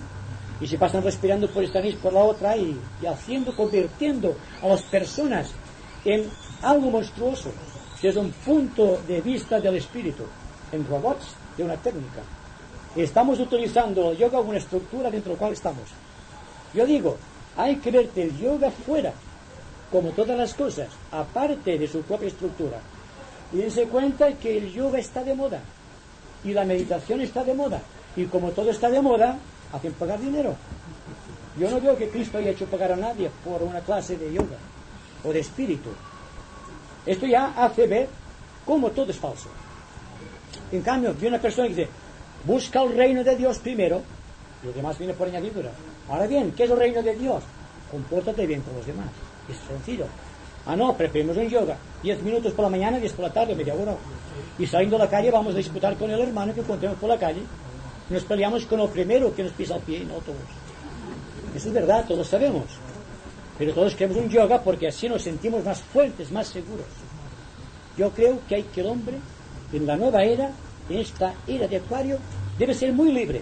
Y se pasan respirando por esta nariz, por la otra, y haciendo, convirtiendo a las personas en algo monstruoso, desde un punto de vista del espíritu, en robots de una técnica. Estamos utilizando el yoga como una estructura dentro de la cual estamos. Yo digo, hay que ver el yoga fuera, como todas las cosas, aparte de su propia estructura. Y darse cuenta que el yoga está de moda, y la meditación está de moda, y como todo está de moda, hacen pagar dinero. Yo no veo que Cristo haya hecho pagar a nadie por una clase de yoga o de espíritu. Esto ya hace ver cómo todo es falso. En cambio, vi una persona que dice, busca el reino de Dios primero, y lo demás viene por añadidura. Ahora bien, ¿qué es el reino de Dios? Compórtate bien con los demás. Es sencillo. Ah, no, preferimos un yoga. 10 minutos por la mañana, 10 por la tarde, media hora. Y saliendo a la calle vamos a disputar con el hermano que encontremos por la calle. Nos peleamos con el primero que nos pisa el pie y no todos. Eso es verdad, todos sabemos. Pero todos queremos un yoga porque así nos sentimos más fuertes, más seguros. Yo creo que hay que el hombre, en la nueva era, en esta era de Acuario, debe ser muy libre.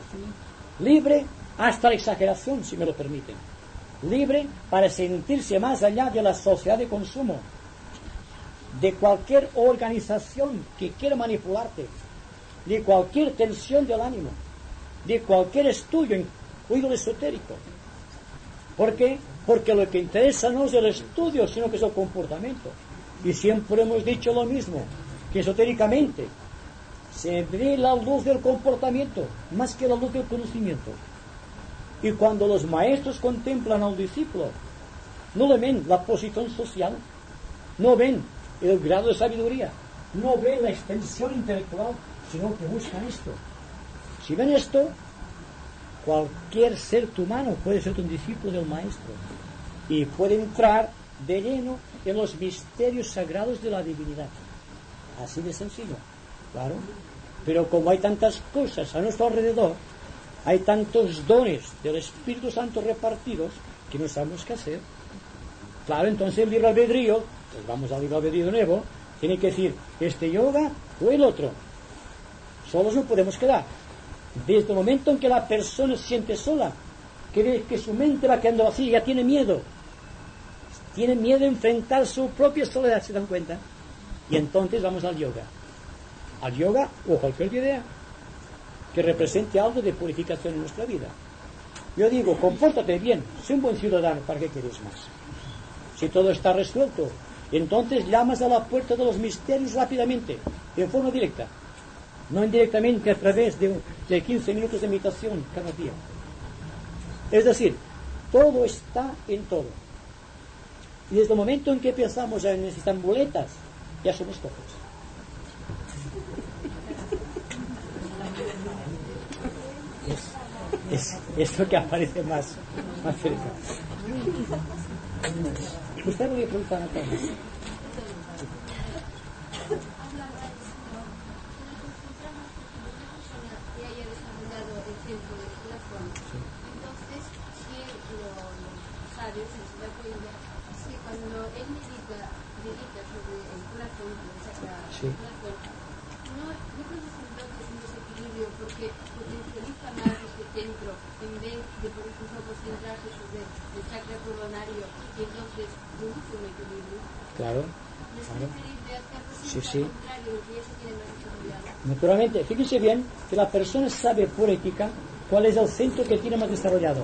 Libre hasta la exageración, si me lo permiten. Libre para sentirse más allá de la sociedad de consumo, de cualquier organización que quiera manipularte, de cualquier tensión del ánimo, de cualquier estudio, incluido el esotérico. ¿Por qué? Porque lo que interesa no es el estudio, sino que es el comportamiento. Y siempre hemos dicho lo mismo, que esotéricamente se ve la luz del comportamiento más que la luz del conocimiento. Y cuando los maestros contemplan al discípulo, no le ven la posición social, no ven el grado de sabiduría, no ven la extensión intelectual, sino que buscan esto. Si ven esto, cualquier ser humano puede ser un discípulo del maestro y puede entrar de lleno en los misterios sagrados de la divinidad. Así de sencillo, claro. Pero como hay tantas cosas a nuestro alrededor, hay tantos dones del Espíritu Santo repartidos que no sabemos qué hacer. Claro, entonces el libre albedrío, pues vamos al libre albedrío de nuevo, tiene que decir, este yoga o el otro. Solos no podemos quedar. Desde el momento en que la persona se siente sola, que ve que su mente va quedando así, ya tiene miedo. Tiene miedo de enfrentar su propia soledad, ¿se dan cuenta? Y entonces vamos al yoga. Al yoga o cualquier idea que represente algo de purificación en nuestra vida. Yo digo, compórtate bien, sé un buen ciudadano, ¿para qué quieres más? Si todo está resuelto, entonces llamas a la puerta de los misterios rápidamente, en forma directa, no indirectamente a través de 15 minutos de meditación cada día. Es decir, todo está en todo. Y desde el momento en que pensamos en necesitar muletas, ya somos cojos. Es lo que aparece más cerca. Usted me voy a preguntar a todos. Cuando él medita sobre el corazón, Sí. no produce entonces un desequilibrio porque potencializa más este centro en vez de, por ejemplo, concentrarse sobre el chakra coronario y entonces produce un equilibrio. Claro. ¿No es preferible hacer Sí. al contrario, lo que ya se tiene más desarrollado? Naturalmente, fíjense bien que la persona sabe por ética cuál es el centro que tiene más desarrollado.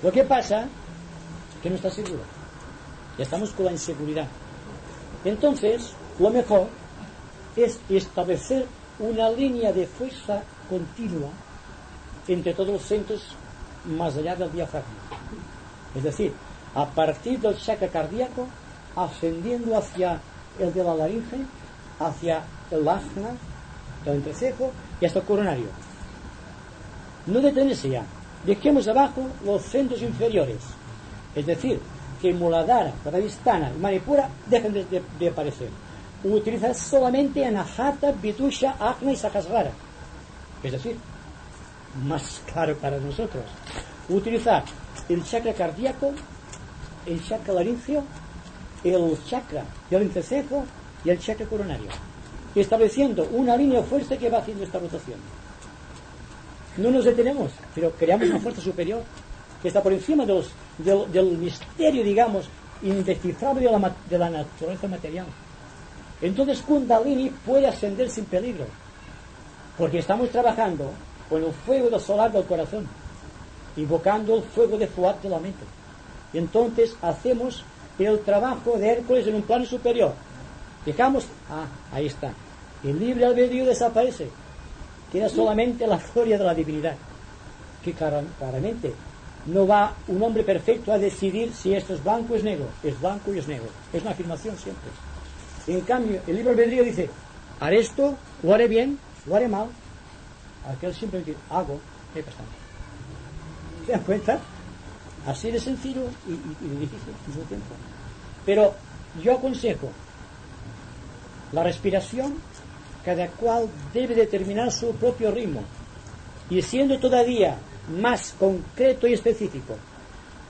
Lo que pasa que no está seguro. Ya estamos con la inseguridad. Entonces, lo mejor es establecer una línea de fuerza continua entre todos los centros más allá del diafragma. Es decir, a partir del chakra cardíaco, ascendiendo hacia el de la laringe, hacia el ajna, el entrecejo y hasta el coronario. No detenerse ya. Dejemos abajo los centros inferiores. Es decir, que Muladhara, Pradhisthana y Manipura dejen de aparecer. Utilizar solamente Anahata, Vidusha, Ajna y Sahasrara. Es decir, más claro para nosotros. Utilizar el chakra cardíaco, el chakra laríngeo, el chakra del entrecejo y el chakra coronario. estableciendo una línea de fuerza que va haciendo esta rotación. No nos detenemos, pero creamos una fuerza superior que está por encima del misterio, digamos, indescifrable de la naturaleza material. Entonces Kundalini puede ascender sin peligro, porque estamos trabajando con el fuego del solar del corazón, invocando el fuego de Fuat de la mente. Entonces hacemos el trabajo de Hércules en un plano superior. Dejamos, ahí está, el libre albedrío desaparece, queda solamente la gloria de la divinidad, que claramente no va un hombre perfecto a decidir si esto es blanco o es negro. Es blanco y es negro. Es una afirmación siempre. En cambio, el libre albedrío dice, haré esto, lo haré bien, lo haré mal. Aquel simplemente hago, bastante. ¿Se dan cuenta? Así de sencillo y de difícil al mismo tiempo. Pero yo aconsejo la respiración, cada cual debe determinar su propio ritmo, y siendo todavía más concreto y específico,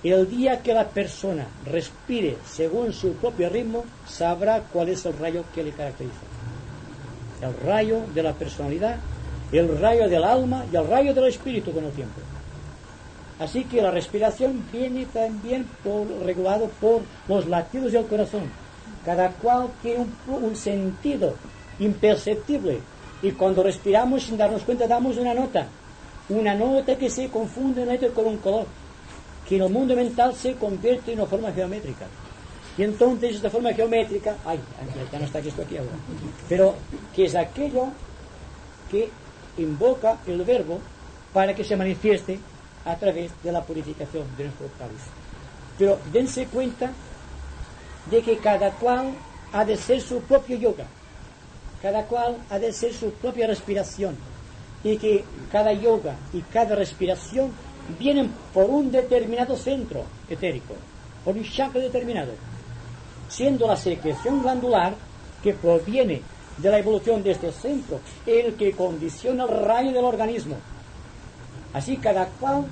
el día que la persona respire según su propio ritmo, sabrá cuál es el rayo que le caracteriza. El rayo de la personalidad, el rayo del alma y el rayo del espíritu con el tiempo. Así que la respiración viene también regulado por los latidos del corazón. Cada cual tiene un sentido imperceptible, y cuando respiramos sin darnos cuenta damos una nota que se confunde en letra con un color, que en el mundo mental se convierte en una forma geométrica. Y entonces esta forma geométrica, ya no está aquí, esto aquí ahora, pero que es aquello que invoca el verbo para que se manifieste a través de la purificación de nuestro cáliz. Pero dense cuenta de que cada cual ha de ser su propio yoga, cada cual ha de ser su propia respiración, y que cada yoga y cada respiración vienen por un determinado centro etérico, por un chakra determinado, siendo la secreción glandular que proviene de la evolución de este centro el que condiciona el rayo del organismo. Así cada cual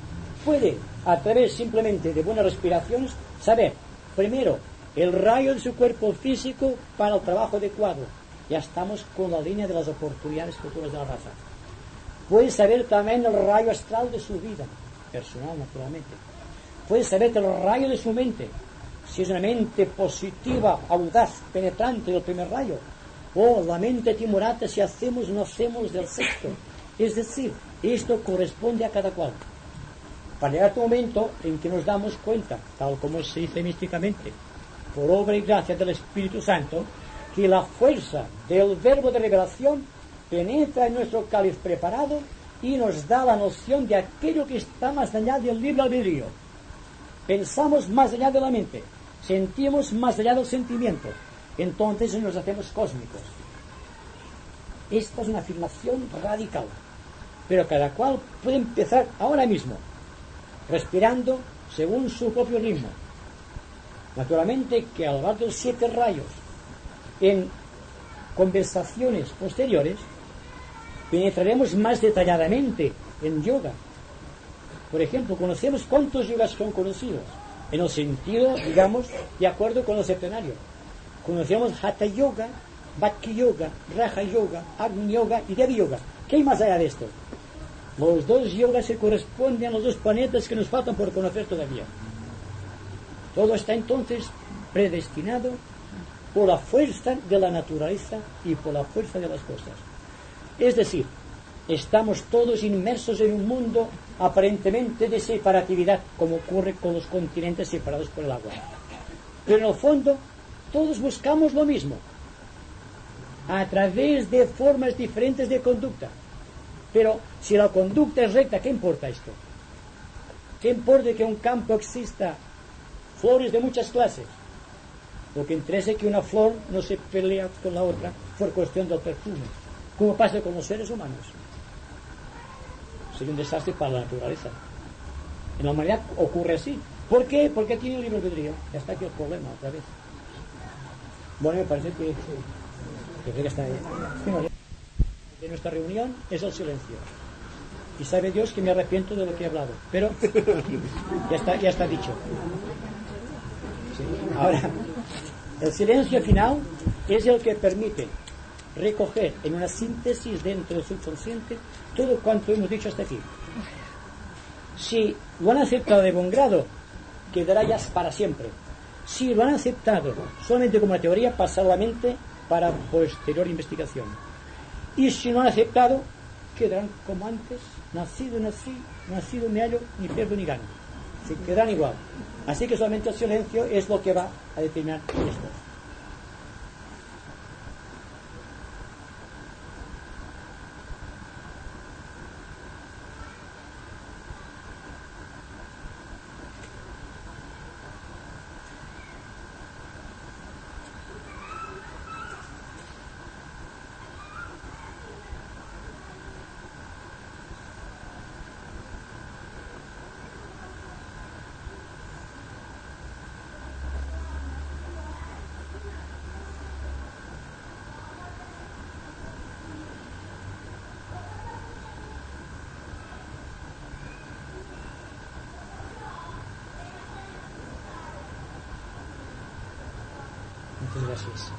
puede, a través simplemente de buenas respiraciones, saber primero el rayo de su cuerpo físico para el trabajo adecuado. Ya estamos con la línea de las oportunidades futuras de la raza. Puede saber también el rayo astral de su vida personal, naturalmente. Puede saber el rayo de su mente, si es una mente positiva, audaz, penetrante del primer rayo, o la mente timorata si hacemos o no hacemos del sexto. Es decir, esto corresponde a cada cual. Para llegar a un momento en que nos damos cuenta, tal como se dice místicamente, por obra y gracia del Espíritu Santo, que la fuerza del verbo de revelación penetra en nuestro cáliz preparado y nos da la noción de aquello que está más allá del libre albedrío. Pensamos más allá de la mente, sentimos más allá del sentimiento, entonces nos hacemos cósmicos. Esta es una afirmación radical, pero cada cual puede empezar ahora mismo, respirando según su propio ritmo. Naturalmente que al hablar de los 7 rayos en conversaciones posteriores penetraremos más detalladamente en yoga. Por ejemplo, conocemos cuántos yogas son conocidos en el sentido, digamos, de acuerdo con el septenario. Conocemos Hatha Yoga, Bhakti Yoga, Raja Yoga, Agni Yoga y Devi Yoga. ¿Qué hay más allá de esto? Los 2 yogas se corresponden a los 2 planetas que nos faltan por conocer todavía. Todo está entonces predestinado por la fuerza de la naturaleza y por la fuerza de las cosas. Es decir, estamos todos inmersos en un mundo aparentemente de separatividad, como ocurre con los continentes separados por el agua. Pero en el fondo, todos buscamos lo mismo, a través de formas diferentes de conducta. Pero si la conducta es recta, ¿qué importa esto? ¿Qué importa que en un campo exista flores de muchas clases? Lo que interesa es que una flor no se pelea con la otra por cuestión del perfume, como pasa con los seres humanos. Sería un desastre para la naturaleza. En la humanidad ocurre así. ¿Por qué? Porque tiene el libre albedrío. Ya está aquí el problema otra vez. Bueno, me parece que está ahí. De nuestra reunión es el silencio. Y sabe Dios que me arrepiento de lo que he hablado. Pero ya está dicho. Sí. Ahora, el silencio final es el que permite recoger en una síntesis dentro del subconsciente todo cuanto hemos dicho hasta aquí. Si lo han aceptado de buen grado, quedará ya para siempre. Si lo han aceptado solamente como una teoría, pasará a la mente para posterior investigación. Y si no han aceptado, quedarán como antes: nacido me hallo, ni pierdo ni gano. Se quedarán igual. Así que solamente el silencio es lo que va a determinar esto. Muchas gracias.